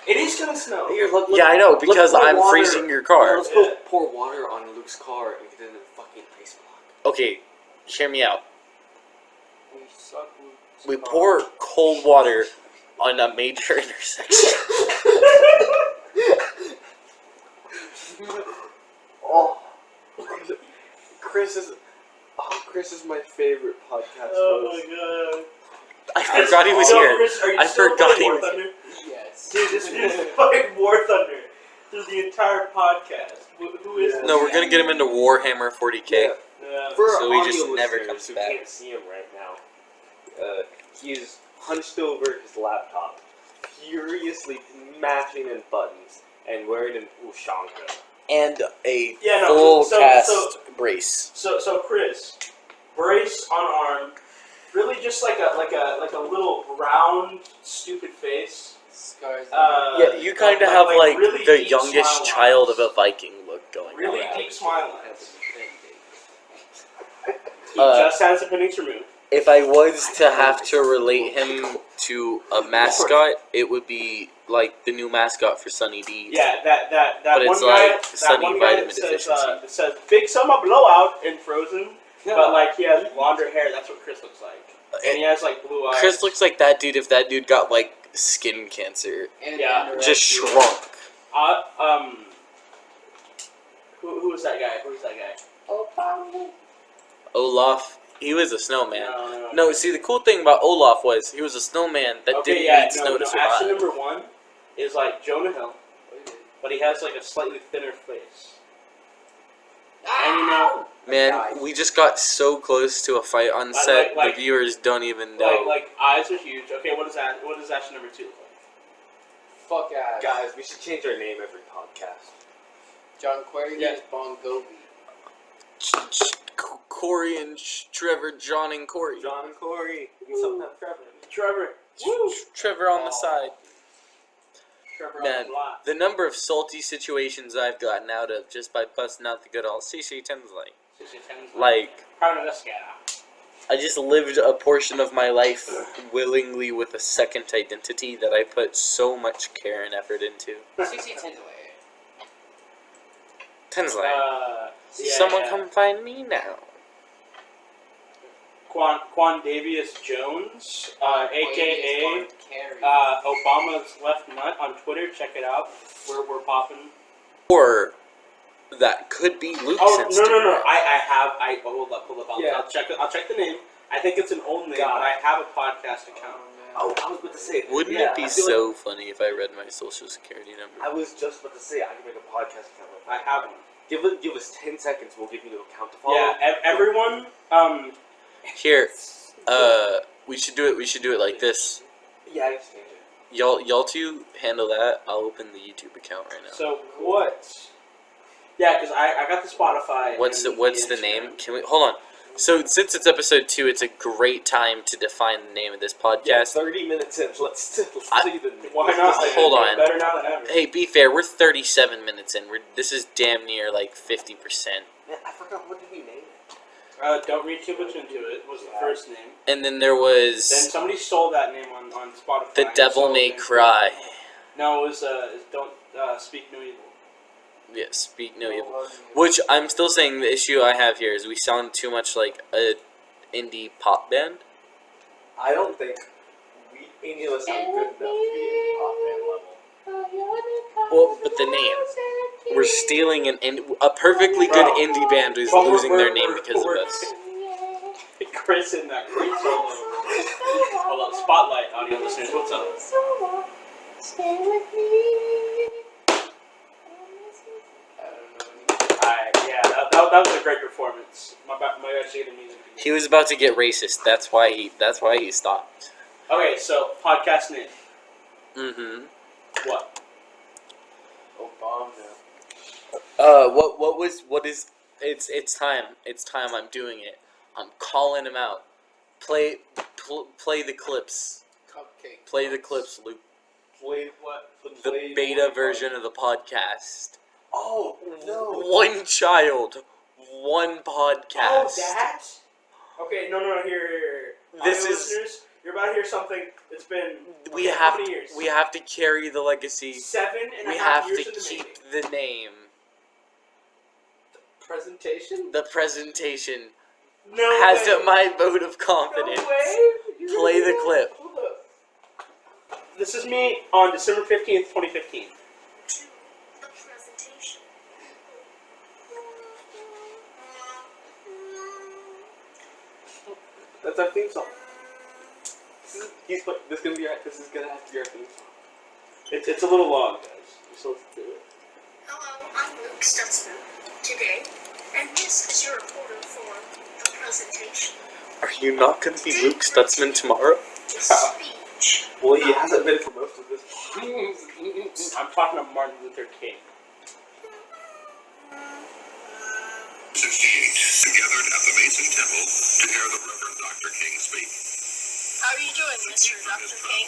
It is gonna snow. Here, look, Yeah, I know, let's because pour I'm water- freezing your car. Let's go pour water on Luke's car and get it in the fucking ice block. Okay, hear me out. We suck Luke's We car. pour cold water on a major intersection. Oh, Chris is my favorite podcast host. god. I forgot he was here. Chris, are you I still forgot playing he War was Thunder? Yes. Dude, this is fucking War Thunder through the entire podcast. Who is this? No, we're gonna get him into Warhammer 40k. Yeah. Yeah. For So he audio just never listeners comes who back. can't see him right now, he's hunched over his laptop, furiously mashing in buttons and wearing an Ushanka. And a Yeah, no, full so- cast so- brace. So Chris, brace on arm, really just like a little round, stupid face. Scars. Yeah, you kind of have like really the deep youngest smile child lines. of a Viking look going Really on. deep smile lines. He Uh, just has appendix removed. If I was to have to relate him to a mascot, it would be like the new mascot for Sunny D. Yeah, that But one it's guy, like that sunny one guy vitamin that says, deficiency. it says Big Summer Blowout in Frozen, but like he has blonder hair. That's what Chris looks like, and he has like blue eyes. Chris looks like that dude if that dude got like skin cancer. And Yeah. Just anorexia. shrunk. Who was that guy? Who was that guy? Olaf, he was a snowman. No. No, see, the cool thing about Olaf was he was a snowman that Okay, didn't yeah, need snow to Action survive. number 1 is like Jonah Hill, but he has like a slightly thinner face. And you know, Man, we just got so close to a fight on set, like- the viewers don't even know. like eyes are huge. Okay, what is that? What does action number 2 look like? Fuck ass. Guys, we should change our name every podcast. John Query Yeah. is Bon Gobi. Corey and Trevor, John and Corey. John and Corey. Sometimes Trevor. Trevor. Woo! Trevor on the side. Trevor Man, on the block. the number of salty situations I've gotten out of just by busting out the good old CC Tinsley. Like, Proud of this guy. I just lived a portion of my life willingly with a second identity that I put so much care and effort into. CC Tinsley. Tinsley, Yeah, someone yeah. come find me now. Quandavius Jones, aka Obama's left nut on Twitter. Check it out. We're popping. Or that could be Luke's Oh Instagram. no! I hold up. Yeah. I'll check the name. I think it's an old name, but I have a podcast account. Oh, I was about to say. Wouldn't yeah, it be I feel so funny if I read my social security number? I was just about to say I can make a podcast account. I have one. Give us 10 seconds. We'll give you an account to follow. Yeah, everyone. Here, we should do it. We should do it like this. Yeah, I can change it. Y'all two handle that. I'll open the YouTube account right now. So what? Yeah, because I got the Spotify. What's and the Instagram. name? Can we hold on? So since it's episode 2, it's a great time to define the name of this Yeah, podcast. 30 minutes in. Let's see the. Why not? Hold on. Better now than ever. Hey, be fair. We're 37 minutes in. This is damn near like 50%. Man, I forgot what did we name it. Don't read too much into it. Was the first name. And then there Then was somebody stole that name on Spotify. The and Devil sold May it. Cry. No, it was don't speak no evil. Yeah, speak no evil. Which I'm still saying the issue I have here is we sound too much like a indie pop band. I don't think any of us sound good enough to be in the pop band level. Well, but the name. We're stealing a perfectly good Bro. indie band is But losing their name we're- because of we're- us. Chris in that great solo. Hold up, Spotlight, audio listeners, what's up? Stay with me. Yeah, that was a great performance. My bad shade of music. He was about to get racist. That's why he stopped. Okay, so podcast name. Mm-hmm. What? Obama. What is it's time. It's time. I'm doing it. I'm calling him out. Play the clips. Cupcake. Play the clips, Luke. played what? The played beta one version of the podcast. Oh no! One child, one podcast. Oh, that? Okay, no. Here. This Audio is- listeners, you're about to hear something that's been We okay, have how many to, years? we have to carry the legacy. 7 and We a half have years to in the keep making. the name, Presentation. the presentation. No Has way. my vote of No confidence. way. You're Play gonna the do that? clip. Hold up. This is me on December 15th, 2015. To the presentation. That's our theme song. This is gonna be our, this is gonna have to be our theme song. It's a little long, guys. So let's do it. Hello, I'm Luke Stutzman today, and this is your reporter for the presentation. Are you not going to be Luke Stutzman tomorrow? The speech. Well, he hasn't been for most of this. I'm talking to Martin Luther King. 68, gathered at the Mason Temple to hear the Reverend Dr. King speak. How are you doing, Mr. Dr. King?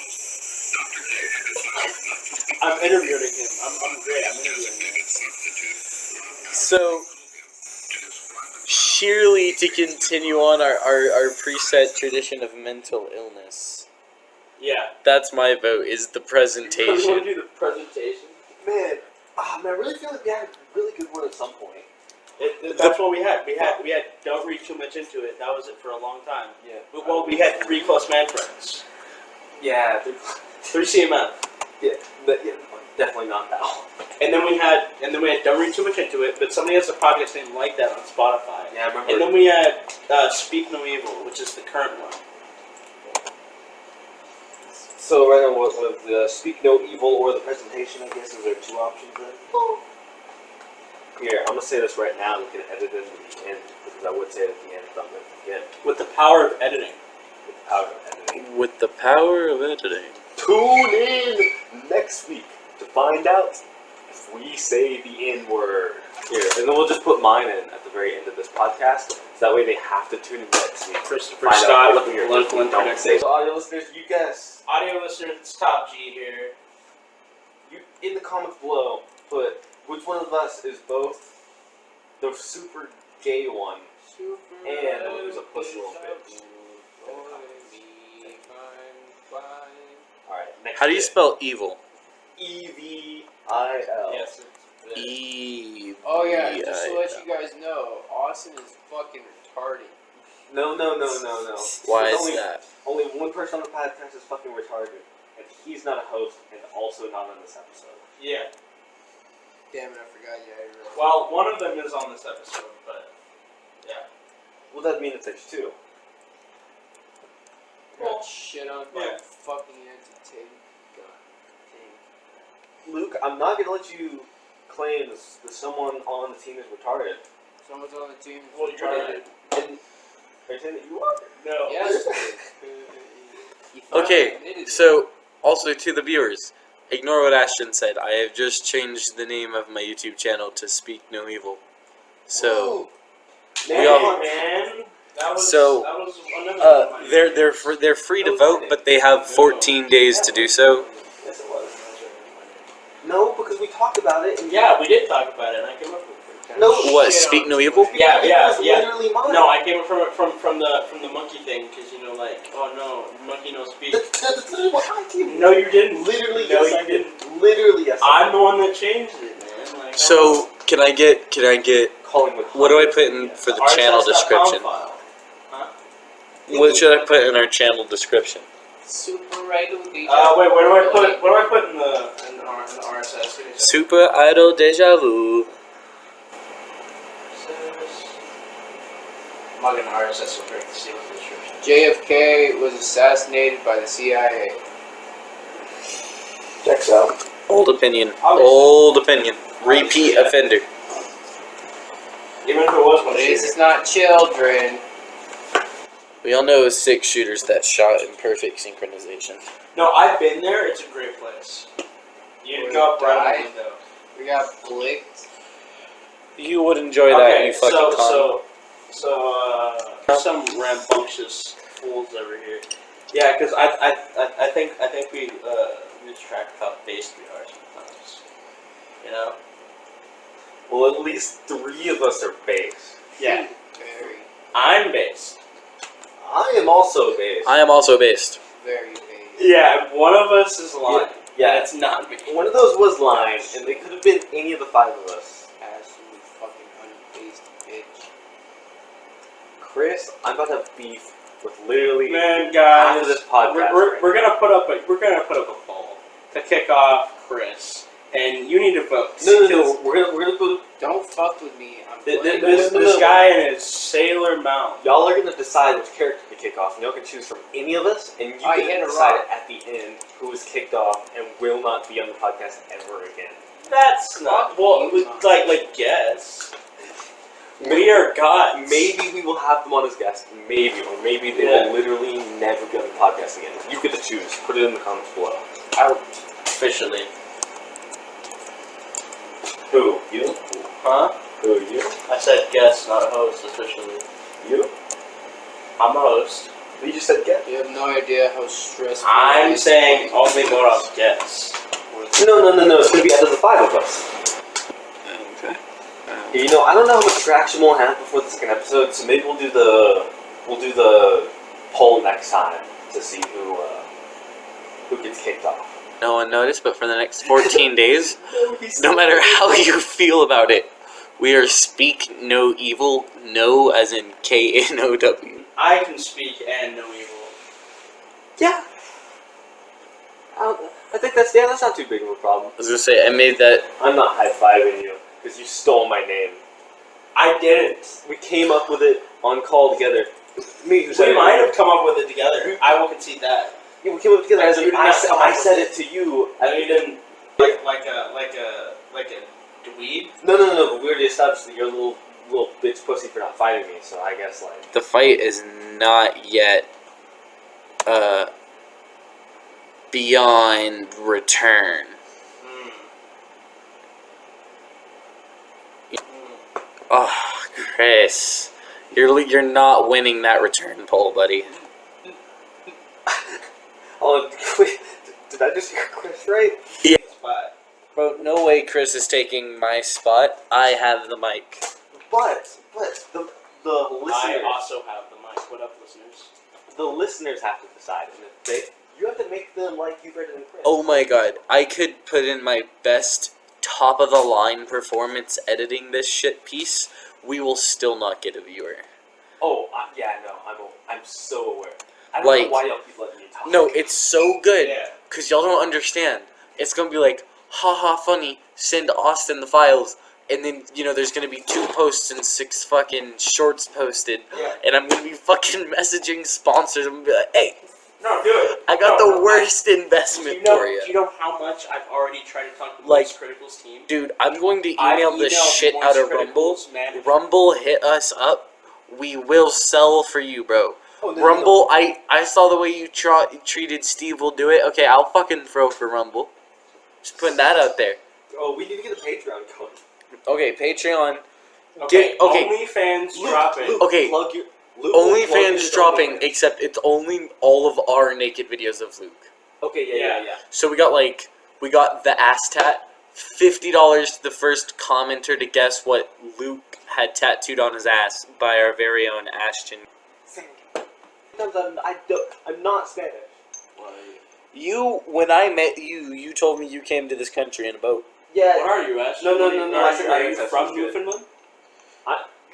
Dr. King had decided not to speak I'm interviewing him. I'm great. I'm interviewing him. designated substitute. So, sheerly to continue on our preset tradition of mental illness. Yeah. That's my vote, is the You want presentation. to do the presentation? Man, I really feel like we had a really good one at some point. That's what we had. We had. Don't read too much into it. That was it for a long time. Yeah. Well, we had 3 close man friends. Yeah. 3 CMF. Yeah. Definitely not that one. And then we had Don't Read Too Much Into It, but somebody has a podcast name like that on Spotify. Yeah, I remember. And then we had Speak No Evil, which is the current one. So right now, what was the Speak No Evil or the presentation? I guess is there 2 options then? Here, I'm gonna say this right now. We can edit it at the end because I would say it at the end if I'm gonna forget. With the power of editing. With the power of editing. With the power of editing. Tune in next week to find out if we say the N word. Here, and then we'll just put mine in at the very end of this podcast, so that way they have to tune in next week. Christopher Find out Scott if with we are political don't incorrect. say. So audio listeners, you guess. Audio listeners, it's Top G here. You in the comments below, put which one of us is both the super gay one and the one who's a pussy little bitch. Alright, next. How do you bit. spell evil? EVIL. Yes. E. Oh yeah, just to let you guys know, Austin is fucking retarded. No. Why There's is only, that? Only one person on the podcast is fucking retarded, and he's not a host, and also not on this episode. Yeah. Damn it, I forgot you had it. Well, one of them is on this episode, but Well, that means there's 2. Got shit on by Yeah. fucking entertainment. God damn. Luke, I'm not gonna let you claim that someone on the team is retarded. Someone's on the team. Well, you're retarded. And are you saying that you are? no. Yes. He finally Okay, admitted it. so also to the viewers, ignore what Ashton said. I have just changed the name of my YouTube channel to Speak No Evil. So Man, we all- man. That was another one of my they're free to vote, but they have 14 days to do so. Yes, it was. No, because we talked about it. And Yeah, we did talk about it, and I came up with it. No. What? shit. Speak No Evil? Yeah, It was yeah. literally mine. No, I came up from the monkey thing, because like, oh no, monkey no speak. That's literally what I came. No, you didn't. Literally, No, yes, you I did. Literally, yes. I I'm the one that changed it, man. Like, So can I get calling with. what do I put in for the channel RSS.com description? file. What should I put in our channel description? Super radio DJ. Wait, what do I put in the RSS? Give me a second. Super Idol Deja Vu. I'm not gonna RSS will break the seal of the description. JFK was assassinated by the CIA. Checks out. Old opinion. Obviously. Old opinion. Repeat Obviously. offender. Even if it was one This shooter. is not children. We all know 6 shooters that shot in perfect synchronization. No, I've been there. It's a great place. You Where go up you right on died? the window. We got blicked. You would enjoy that, you fucking con. Some rambunctious fools over here. Yeah, because I think we lose track of how based we are sometimes. You know? Well, at least 3 of us are based. Yeah. Very, I'm based. I am also based. I am also based. very base. Yeah, one of us is lying. Yeah. And it's not me. One of those was lying, and they could have been any of the 5 of us. Absolute fucking unbased bitch. Chris, I'm about to have beef with literally Man, half guys, of this podcast. we're gonna put up a poll to kick off Chris, and you need to vote. No. We're gonna go. Don't fuck with me. I'm This, playing this, no, this no. guy in his Sailor Mountain. Y'all are gonna decide which character to kick off, and y'all can choose from any of us, and you I can hit a decide rock. at the end who is kicked off and will not be on the podcast ever again. That's not well. you, Like guess. We are gods. Maybe we will have them on as guests, maybe, or maybe they Yeah. will literally never be on the podcast again. You get to choose. Put it in the comments below. out. Officially. Who? You? Huh? Who? You? I said guest, not host. Officially. You? I'm a host. You just said guest. You have no idea how stressful it I'm is. saying only vote on guests. No. It's gonna be out of the 5 of us. Okay. You know, I don't know how much traction we'll have before the second episode, so maybe we'll do the poll next time to see who gets kicked off. No one noticed, but for the next 14 days, no matter how you feel about it, we are speak no evil, no as in KNOW. I can speak and no evil. Yeah. I think that's not too big of a problem. I was gonna say, I made that. I'm not high-fiving you because you stole my name. I didn't. We came up with it on call together. Me, who said We it. might have come up with it together. I will concede that. Yeah, we came up together. Like, As you in, did not come up I with said it. it to you. I mean, didn't like a dweeb. No. But we already established that you're a little bitch pussy for not fighting me. So I guess like. The fight is not yet beyond return. Oh, Chris, you're not winning that return poll, buddy. Oh, wait, did I just hear Chris right? But Bro, no way Chris is taking my spot. I have the mic. But the I listeners, also have the mic. What up, listeners? the listeners have to decide, and if you have to make them like you better than Chris. Oh my god, I could put in my best top of the line performance editing this shit piece. We will still not get a viewer. Oh, yeah, no, I'm so aware. I don't Like- know why y'all keep letting me talk. No, it's so good. Yeah. Because y'all don't understand. It's going to be like, haha, funny, send Austin the files. And then, there's going to be 2 posts and 6 fucking shorts posted. Yeah. And I'm going to be fucking messaging sponsors. I'm going to be like, hey, No, do it. I got No, the worst investment for you. Do you know how much I've already tried to talk to Like, Moist Critical's team? Dude, I'm going to I've email the emailed shit Moist out of Rumble. Critical's manager. Rumble, hit us up. We will sell for you, bro. Oh, no, Rumble, I saw the way you treated Steve will do it. Okay, I'll fucking throw for Rumble. Just putting that out there. Oh, we need to get a Patreon going. Okay, Patreon. Okay, okay. OnlyFans dropping. Okay, Plug your, Luke will plug OnlyFans his dropping, OnlyFans. except it's only all of our naked videos of Luke. Okay, yeah. So we got the ass tat. $50 to the first commenter to guess what Luke had tattooed on his ass by our very own Ashton. Sometimes I'm not Spanish. When I met you, you told me you came to this country in a boat. Yeah. What are you, Ash? No, Are I said you, my are you ancestors from did. Newfoundland?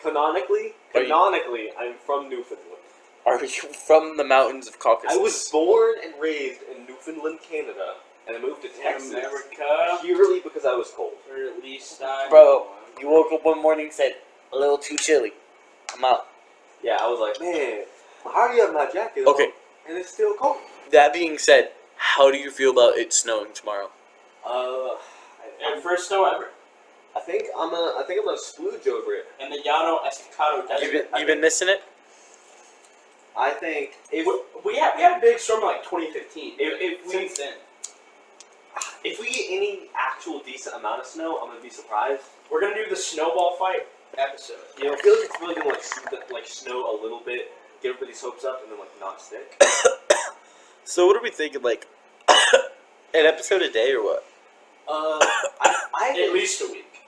Canonically, Are you- I'm from Newfoundland. Are you from the mountains of Caucasus? I was born and raised in Newfoundland, Canada, and I moved to Texas America, purely because I was cold. or at least I. Bro, you woke up one morning and said, a little too chilly. I'm out. Yeah, I was like, man, I already have my jacket on, Okay. and it's still cold. That being said, how do you feel about it snowing tomorrow? And first snow ever. I think I'm gonna splooge over it. In the Llano Estacado Desert. You've been missing it? I think if We had a big storm in like 2015. If we- Since then, if we get any actual decent amount of snow, I'm gonna be surprised. we're gonna do the snowball fight episode. You know, I feel like it's really gonna like snow a little bit, get everybody's hopes up, and then like not stick. So what are we thinking, like, An episode a day or what? I At think, least a week.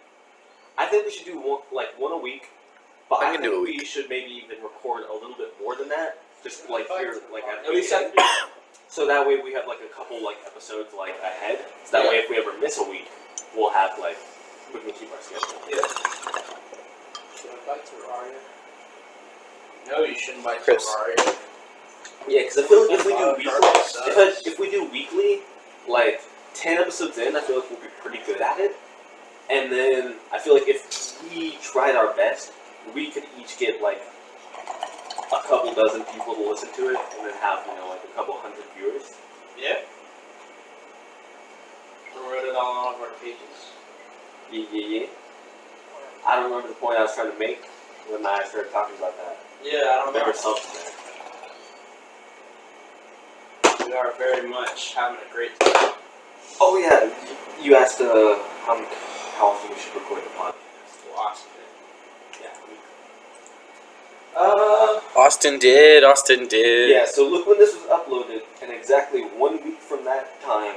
I think we should do one a week. But I I can think do a we should maybe even record a little bit more than that. Just like here, like At least at so that way we have like a couple like episodes like ahead. So that way if we ever miss a week, we'll have like we can keep our schedule. Should I buy Terraria? No, you shouldn't buy Chris. Terraria. Yeah, because I feel like if we do Oh, weekly, Terraria sucks. if we do weekly, like 10 episodes in, I feel like we'll be pretty good at it. And then I feel like if we tried our best, we could each get like a couple dozen people to listen to it, and then have like a couple hundred viewers. Yeah. We wrote it all on all of our pages. Yeah. I don't remember the point I was trying to make when I started talking about that. Yeah, I don't There know. was something there. We are very much having a great time. Oh yeah, you asked how often we should record the podcast. Awesome. Yeah. Austin did. Yeah, so look when this was uploaded, and exactly 1 week from that time,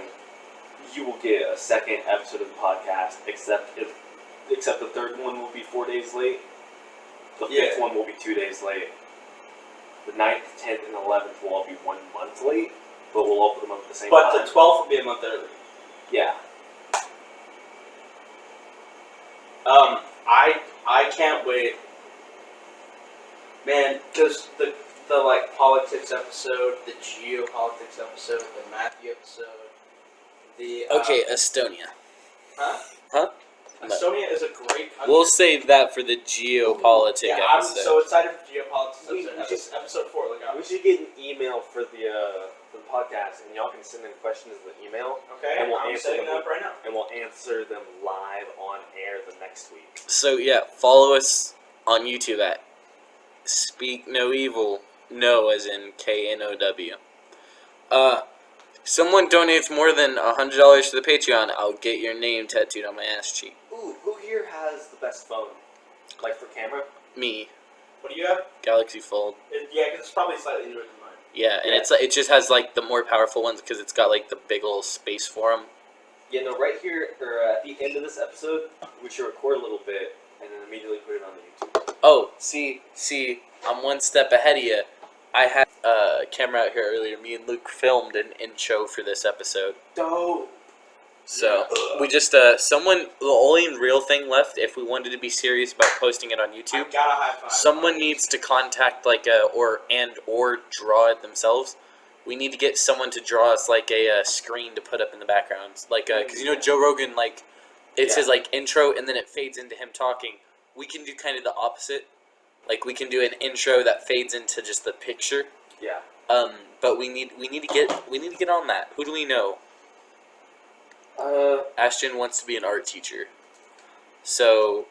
you will get a second episode of the podcast, except the third one will be 4 days late. The fifth one will be 2 days late. The 9th, 10th, and 11th will all be 1 month late, but we'll all put them up at the same But time. the 12th will be a month early. Yeah. I can't wait, man, because the like politics episode, the geopolitics episode, the Matthew episode, the Okay, Estonia. Huh? No. Estonia is a great country. We'll save that for the geopolitic yeah, I'm episode. so excited for geopolitics We episode. should- Episode 4, look out. We should get an email for the podcast, and y'all can send in questions in the email, Okay, and we'll I'm answer setting them. it up right now. and we'll answer them live on air the next week. So yeah, follow us on YouTube at Speak No Evil. No, as in KNOW. Someone donates more than $100 to the Patreon, I'll get your name tattooed on my ass cheek. Ooh, who here has the best phone? Like for camera? Me, What do you have? Galaxy Fold. Yeah, because it's probably slightly newer than mine. Yeah, and Yeah. it just has like the more powerful ones because it's got like the big old space for them. Yeah, no, right here, or at the end of this episode, we should record a little bit and then immediately put it on the YouTube. Oh, see, I'm one step ahead of you. I had a camera out here earlier. Me and Luke filmed an intro for this episode. Dope! So we just the only real thing left if we wanted to be serious about posting it on I YouTube. got a high five. Someone needs to contact like or draw it themselves. We need to get someone to draw us like a screen to put up in the background, like because Joe Rogan it's his like intro and then it fades into him talking. We can do kind of the opposite. Like we can do an intro that fades into just the picture. Yeah. But we need to get on that. Who do we know? Ashton wants to be an art teacher, so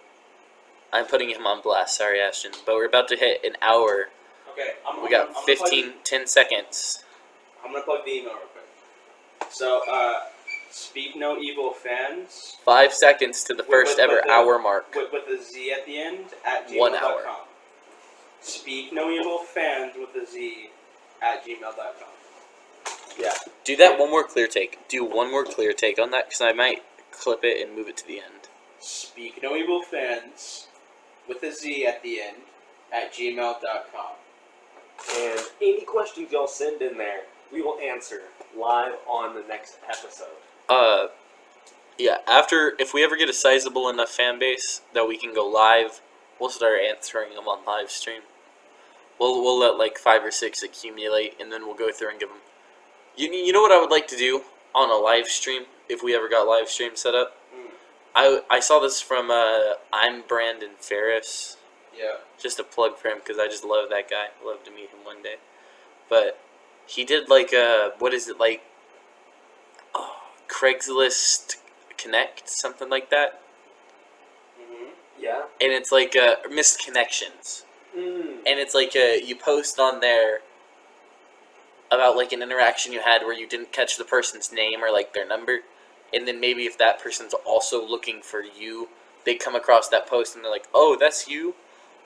I'm putting him on blast. Sorry, Ashton, but we're about to hit an hour. Okay, We got 10 seconds. I'm gonna plug the email real quick. So, Speak No Evil Fans 5 seconds to the first ever hour mark. with a Z at the end at gmail.com. 1 hour. Speak No Evil Fans with a Z at gmail.com. Yeah. Do that one more clear take. Do one more clear take on that because I might clip it and move it to the end. Speak No Evil Fans with a Z at the end at gmail.com. And any questions y'all send in there, we will answer live on the next episode. Yeah. If we ever get a sizable enough fan base that we can go live, we'll start answering them on live stream. We'll let like 5 or 6 accumulate, and then we'll go through and give them. You know what I would like to do on a live stream if we ever got live stream set up. I saw this from I'm Brandon Ferris. Yeah. Just a plug for him because I just love that guy. I'd love to meet him one day. But he did like what is it like? Oh, Craigslist Connect, something like that. Yeah. And it's like missed connections. Mm. And it's like you post on there about like an interaction you had where you didn't catch the person's name or like their number, and then maybe if that person's also looking for you, they come across that post and they're like, "Oh, that's you."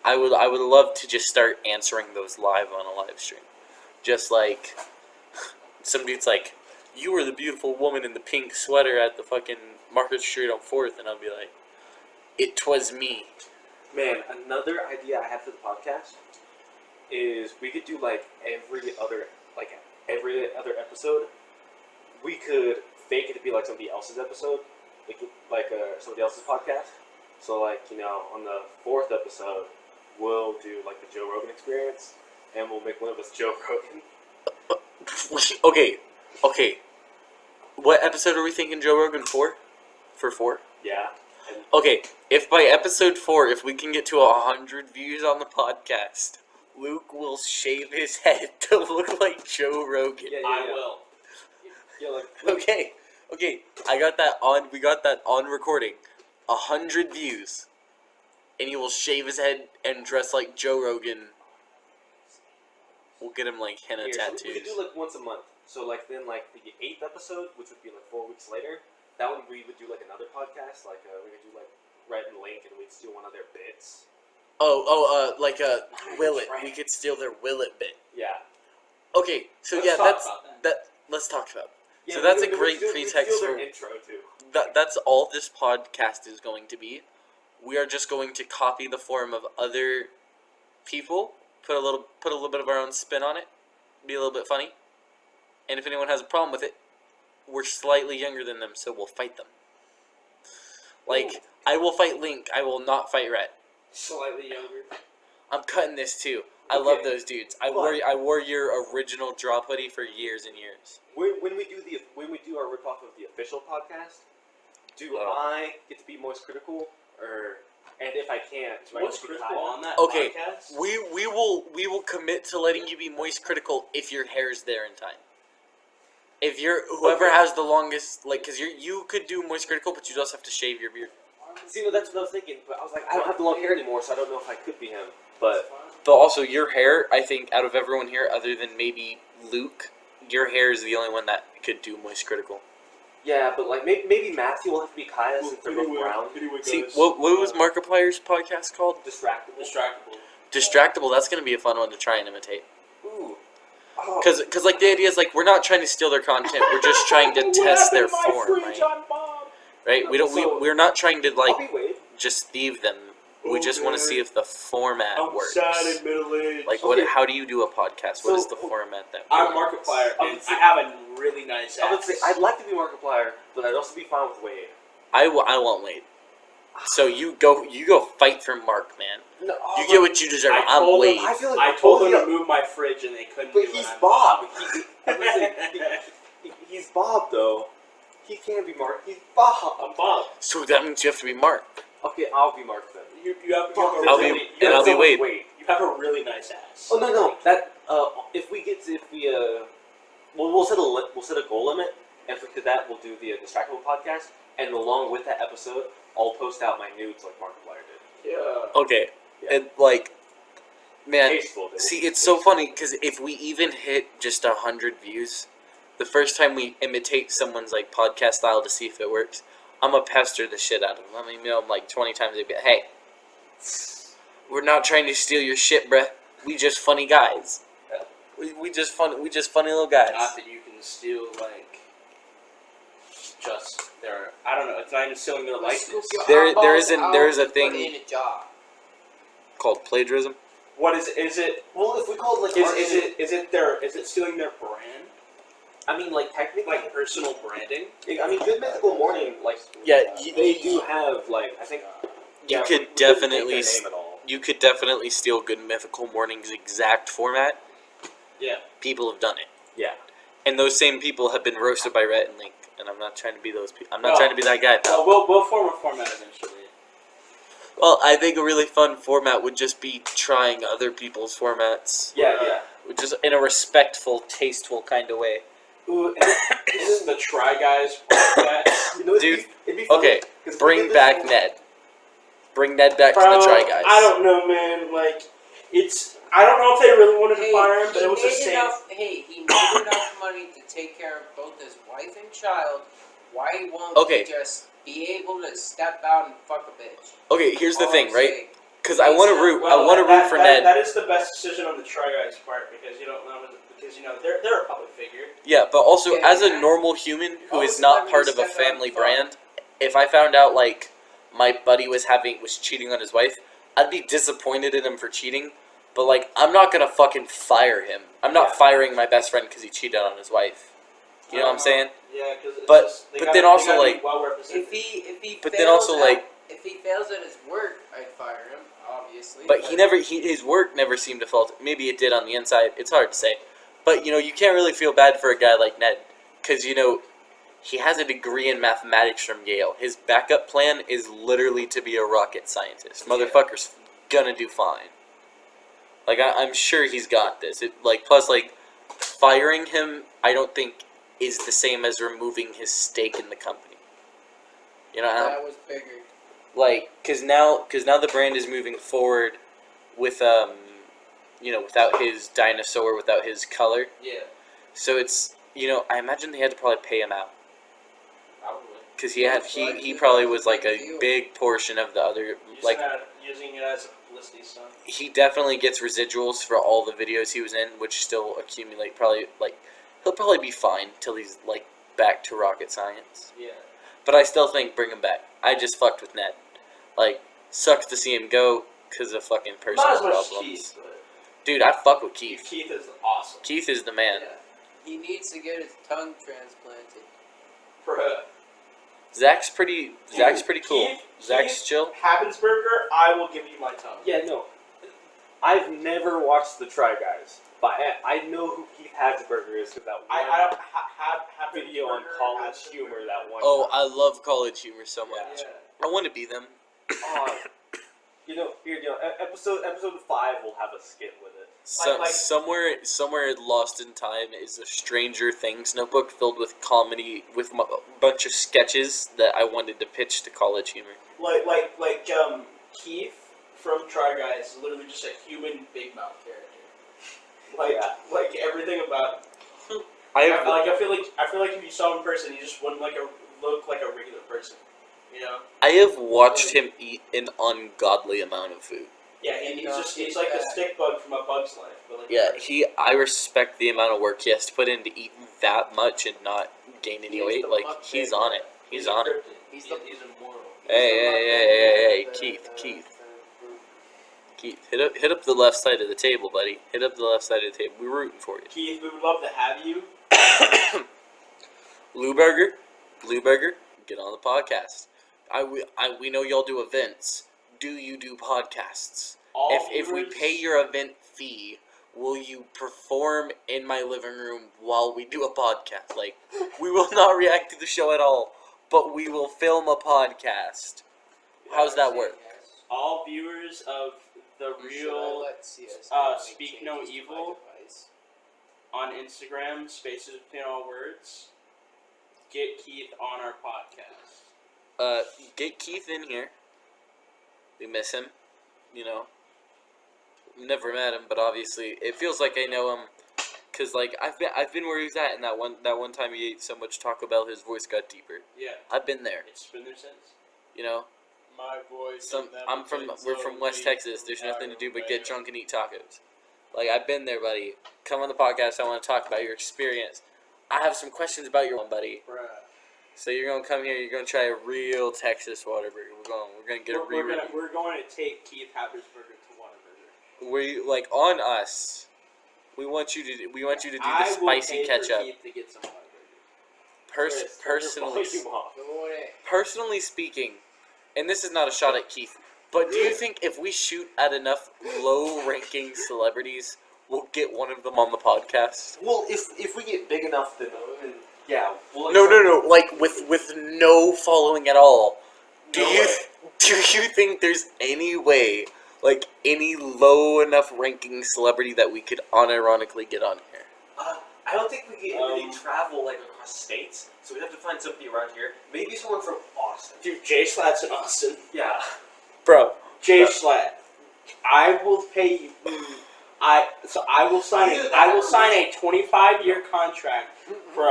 I would love to just start answering those live on a live stream. Just like some dude's like, you were the beautiful woman in the pink sweater at the fucking Market Street on 4th, and I'll be like, it 'twas me. Man, another idea I have for the podcast is we could do like every other episode. We could fake it to be like somebody else's episode, like somebody else's podcast. So like on the 4th episode, we'll do like the Joe Rogan Experience, and we'll make one of us Joe Rogan. Okay. What episode are we thinking Joe Rogan for? For 4? Yeah. And Okay, if by episode 4, if we can get to 100 views on the podcast, Luke will shave his head to look like Joe Rogan. yeah. I will. Yeah, like Okay, we got that on recording. 100 views, and he will shave his head and dress like Joe Rogan. We'll get him like henna here, so we could tattoos. do like once a month. So like then like the 8th episode, which would be like 4 weeks later, that one we would do like another podcast. Like we could do like Red and Link, and we'd steal one of their bits. Like a Willet. right. We could steal their Willet bit. Yeah. Okay, so Let's yeah, talk that's about that. Let's talk about. Yeah, So that's a we great steal pretext their for intro too. that's all this podcast is going to be. We are just going to copy the form of other people, put a little bit of our own spin on it, be a little bit funny, and if anyone has a problem with it, we're slightly younger than them, so we'll fight them. Like, I will fight Link, I will not fight Rhett. Slightly younger. I'm cutting this too. I love Okay. those dudes. I But- wore your original drop hoodie for years and years. When we do our ripoff of the official podcast, do Wow. I get to be Moist Critical, and if I can't, do I What's get to be critical Kyle? on that Okay, podcast? we will commit to letting you be moist critical if your hair is there in time. If you're whoever Okay. has the longest, like, cause you could do moist critical, but you also have to shave your beard. See, no, that's what I was thinking, but I was like, I don't have the long hair anymore, so I don't know if I could be him. But But also your hair, I think out of everyone here, other than maybe Luke, your hair is the only one that could do moist critical. yeah, but like maybe Matthew will have to be Kaya since they're both brown. See, what was Markiplier's podcast called? Distractible. Distractible. Distractible. That's gonna be a fun one to try and imitate. Ooh. Oh. Cause like the idea is like we're not trying to steal their content. We're just trying to test their form, right? Right? We're not trying to I'll like be Wade. just thieve them. We just want to see if the format works. middle age. Like Okay. how do you do a podcast? What is So- the format that I'm works? Markiplier, I and would say- I have a really nice I would ass. say I'd like to be Markiplier, but I'd also be fine with Wade. I want Wade. So you go fight for Mark, man. No, You get what you deserve. I I'm told him- Wade. I feel like I told them yeah, to move my fridge, and they couldn't but do it. he's I'm Bob. I was saying, he's Bob though. He can't be Mark. He's Bob. I'm Bob. So that means you have to be Mark. Okay, I'll be Mark then. You have a I'll be- really, and I'll be so Wade. you have a really nice ass. Oh no, that if we we'll set a goal limit, and if we did that, we'll do the Distractable podcast, and along with that episode, I'll post out my nudes like Markiplier did. Yeah. Okay. Yeah. And like, man, Tasteful, dude. see, it's so funny because if we even hit just 100 views, the first time we imitate someone's like podcast style to see if it works, I'm gonna pester the shit out of them. I'm gonna email them like 20 times. They'd be like, "Hey, we're not trying to steal your shit, bruh. We just funny guys. We just funny little guys." Not that you can steal like just their. I don't know. It's not even stealing their likeness. There is a thing Put in a jar. called plagiarism. What is it? Is it? Well, if we call it like Is it stealing their brand? I mean, like technically, Like personal branding? I mean, Good Mythical Morning, like Yeah, they do have like I think You yeah, could we wouldn't definitely take their name at all. You could definitely steal Good Mythical Morning's exact format. Yeah. People have done it. Yeah. And those same people have been roasted by Rhett and Link. And I'm not trying to be those people. I'm not trying to be that guy, pal. We'll form a format eventually. Well, I think a really fun format would just be trying other people's formats. Yeah. Just in a respectful, tasteful kind of way. Ooh, This is the Try Guys podcast. you know, Dude, it'd be funny, Okay, 'cause we bring did this back whole- Ned. Bring Ned back to the Try Guys. I don't know, man. Like, it's. I don't know if they really wanted to fire him, but it was the same. He made enough money to take care of both his wife and child. Why won't Okay. he just be able to step out and fuck a bitch? Okay, here's the All thing, I'm right? saying. Because I want to root. I Well, want to root for Ned. That is the best decision on the Try Guys part because you don't know the because they're a public figure. Yeah, but also Yeah, as a yeah. normal human who All is the not part celebrities of a step out family and fuck. brand, if I found out like my buddy was cheating on his wife, I'd be disappointed in him for cheating. But like, I'm not gonna fucking fire him. I'm not Yeah. firing my best friend because he cheated on his wife. You know what I'm saying? Yeah, because But then also, like, well represented. If he But fails then also, like- if he fails at his work, I'd fire him, obviously. But his work never seemed to falter. Maybe it did on the inside. It's hard to say. But you can't really feel bad for a guy like Ned, because he has a degree in mathematics from Yale. His backup plan is literally to be a rocket scientist. Motherfucker's gonna do fine. Like, I'm sure he's got this. Plus, firing him, I don't think is the same as removing his stake in the company. that was bigger. Because now the brand is moving forward with without his dinosaur, without his color. Yeah, So it's I imagine they had to probably pay him out probably. because he probably was like a big portion of the other Using it as a publicity stunt. he definitely gets residuals for all the videos he was in, which still accumulate. Probably he'll probably be fine till he's back to rocket science. Yeah. But I still think bring him back. I just fucked with Ned. Sucks to see him go because of fucking personal Not as much problems. as Keith, but Dude, I fuck with Keith. Keith is awesome. Keith is the man. Yeah. He needs to get his tongue transplanted. Bruh. Zach's pretty cool. Keith- Zach's Keith- chill. Habensburger, I will give you my tongue. Yeah, no. I've never watched the Try Guys, but I know who Keith Hatzberger is because that one I don't have video on College Humor that one. Oh, time. I love College Humor so much. Yeah. I want to be them. Episode 5 will have a skit with it. Somewhere lost in time is a Stranger Things notebook filled with comedy with a bunch of sketches that I wanted to pitch to College Humor. Keith from Try Guys is literally just a human Big Mouth character. Like everything about him. I feel like if you saw him in person, he just wouldn't look like a regular person. I have watched him eat an ungodly amount of food. Yeah, he's like the stick bug from A Bug's Life. But Yeah, I respect the amount of work he has to put in to eat that much and not gain any He's weight. the He's mukbang. on it. He's on it. He's immoral. Hey, Keith, hit up the left side of the table, buddy. Hit up the left side of the table. We're rooting for you. Keith, we would love to have you. Blue Burger, get on the podcast. We know y'all do events. Do you do podcasts? If we pay your event fee, will you perform in my living room while we do a podcast? We will not react to the show at all, but we will film a podcast. How's that work? All viewers of the real Speak No Evil on Instagram, spaces between all words, get Keith on our podcast. Get Keith in here. We miss him. Never met him, but obviously it feels like I know him, cause I've been where he's at, and that one time he ate so much Taco Bell, his voice got deeper. Yeah, I've been there. it's been there since. My voice. We're from West Texas. There's nothing to do but get drunk and eat tacos. I've been there, buddy. Come on the podcast. I want to talk about your experience. I have some questions about your one, buddy. Bruh. So you're gonna come here. You're gonna try a real Texas Whataburger. We're gonna get a We're real. going to take Keith Habensburger to Whataburger. We on us. We want you to do the spicy ketchup. Keith to get some Whataburger. Personally speaking, and this is not a shot at Keith, but do you think if we shoot at enough low-ranking celebrities, we'll get one of them on the podcast? Well, if we get big enough, then yeah. We'll No. With no following at all. Do you think there's any way, any low enough ranking celebrity that we could unironically get on here? I don't think we can really travel across states, so we'd have to find somebody around here. Maybe someone from Austin. Dude, Jay Schlatt's in Austin. Yeah. Bro. Jay Schlatt, I will pay you. I will sign a 25-year contract for $120 a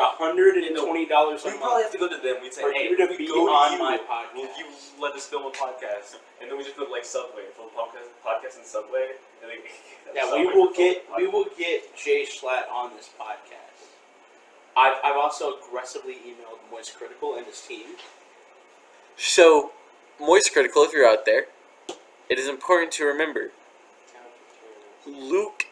We probably month. have to go to them. We'd say, For hey, you to if we be go to on you, my will podcast. you let us film a podcast? And then we just put like Subway, film podcast in Subway, and then Yeah, Subway we will for film get Jay Schlatt on this podcast. I've also aggressively emailed Moist Critical and his team. So, Moist Critical, if you're out there, it is important to remember Luke,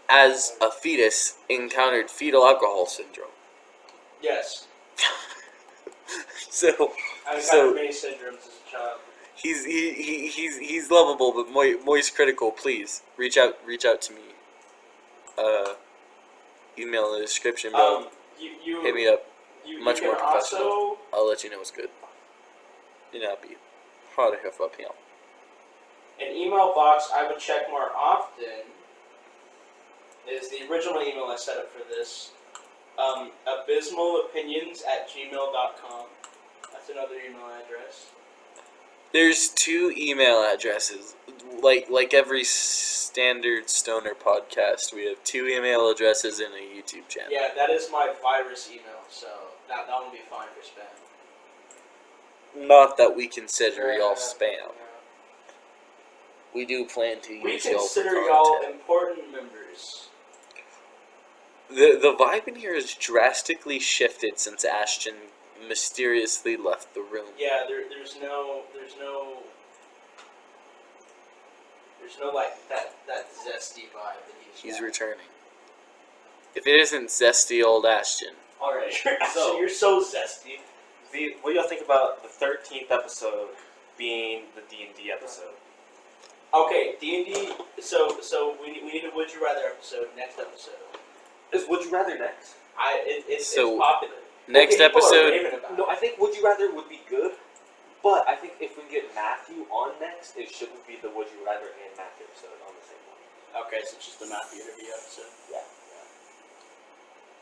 as a fetus, encountered fetal alcohol syndrome. Yes, So I've So- had many syndromes as a child. he's lovable, but Moist Critical, please reach out to me. Email in the description below. You Hit me up. You, Much you more can professional. also I'll let you know what's good. You know, be hard to help you. an email box I would check more often is the original email I set up for this. abysmalopinions@gmail.com. That's another email address. There's 2 email addresses. Like every standard stoner podcast, we have 2 email addresses and a YouTube channel. Yeah, that is my virus email, so that will be fine for spam. Not that we consider y'all spam. We do plan to We use y'all for consider y'all content. important members. The vibe in here has drastically shifted since Ashton mysteriously left the room. Yeah, there's no like that zesty vibe that He's got. returning. If it isn't zesty old Ashton, All right. So you're so zesty. What do y'all think about the 13th episode being the D&D episode? Okay, D&D. So we need a Would You Rather episode next episode. Is Would You Rather next? It's So, popular. next People are episode, raving about No, it. I think Would You Rather would be good, but I think if we get Matthew on next, it shouldn't be the Would You Rather and Matthew episode on the same one. Okay, so it's just the Matthew interview episode.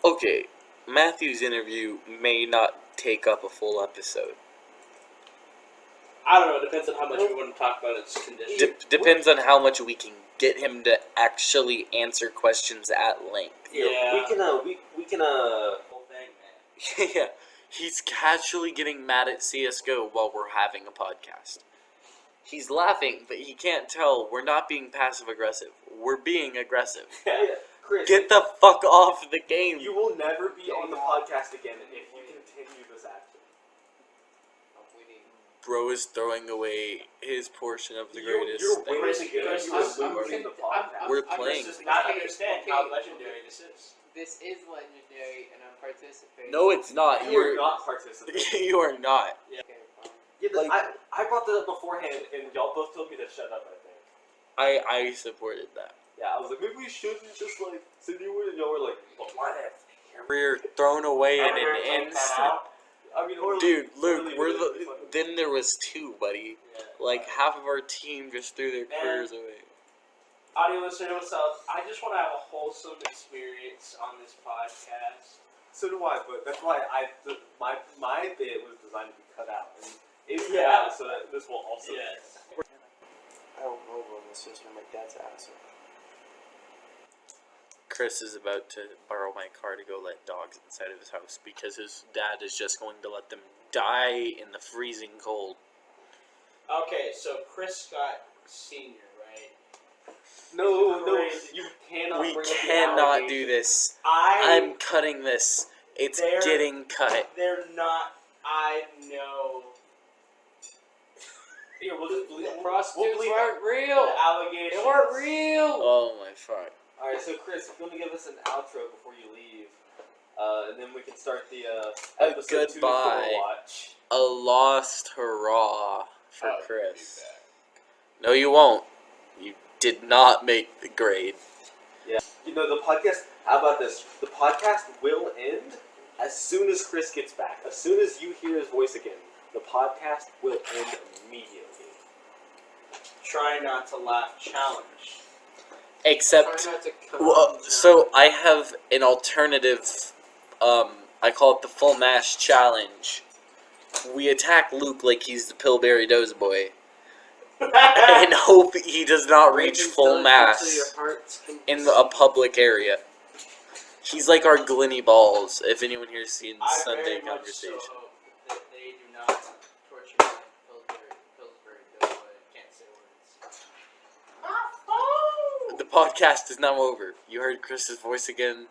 okay, Matthew's interview may not take up a full episode. I don't know. It depends on how much we want to talk about its condition. Depends on how much we can get him to actually answer questions at length. Yeah. We can Whole thing, man. Yeah, he's casually getting mad at CSGO while we're having a podcast. He's laughing, but he can't tell we're not being passive aggressive. We're being aggressive. Chris, Get the fuck off the game. you will never be on the podcast again if you continue this action. Bro is throwing away his portion of the You're greatest thing. winning again. Chris, You I'm are losing the podcast. We're I playing. just not understand how legendary this is. This is legendary, and I'm participating. No, it's not. You are not participating. You are not. Okay, fine. Yeah, Like- I brought that up beforehand, and y'all both told me to shut up. I think. I supported that. Yeah, I was like, maybe we shouldn't just like sit here, and y'all were like, well, why not? We're thrown away in an instant. I mean, or Dude, Luke, really, we're really the. fucking- Then there was 2, buddy. Like half of our team just threw their careers away. Audio listener, what's up? I just want to have a wholesome experience on this podcast. So do I, but that's why my bit was designed to be cut out, and it's cut Yeah. out, so that this will also. Yes. I don't know about my sister. My dad's asshole. Chris is about to borrow my car to go let dogs inside of his house because his dad is just going to let them die in the freezing cold. Okay, so Chris Scott Senior, right? No, Crazy. you cannot. We bring up the cannot allegation. do this. I'm I'm cutting this. It's There- getting cut. They're not. I know. Here, we'll just bleep. The We'll prostitutes bleep weren't The real. allegations. They weren't real. Oh my fuck. All right, so Chris, if you want to give us an outro before you leave, and then we can start the episode 2 goodbye. watch. A lost hurrah for Oh, Chris. No, you won't. You did not make the grade. You know the podcast. How about this? The podcast will end as soon as Chris gets back. As soon as you hear his voice again, the podcast will end immediately. Try not to laugh challenge. Except, Try not to come well, so I have an alternative. I call it the full mash challenge. We attack Luke like he's the Pillsbury Doughboy, and hope he does not reach Raven's full done mass until your hearts can in conceive. a public area. He's like our Glenny Balls, if anyone here's seen I Sunday very much Conversation. so hope that they do not torture me like Pillsbury Bill, but I can't say words. The podcast is now over. You heard Chris's voice again.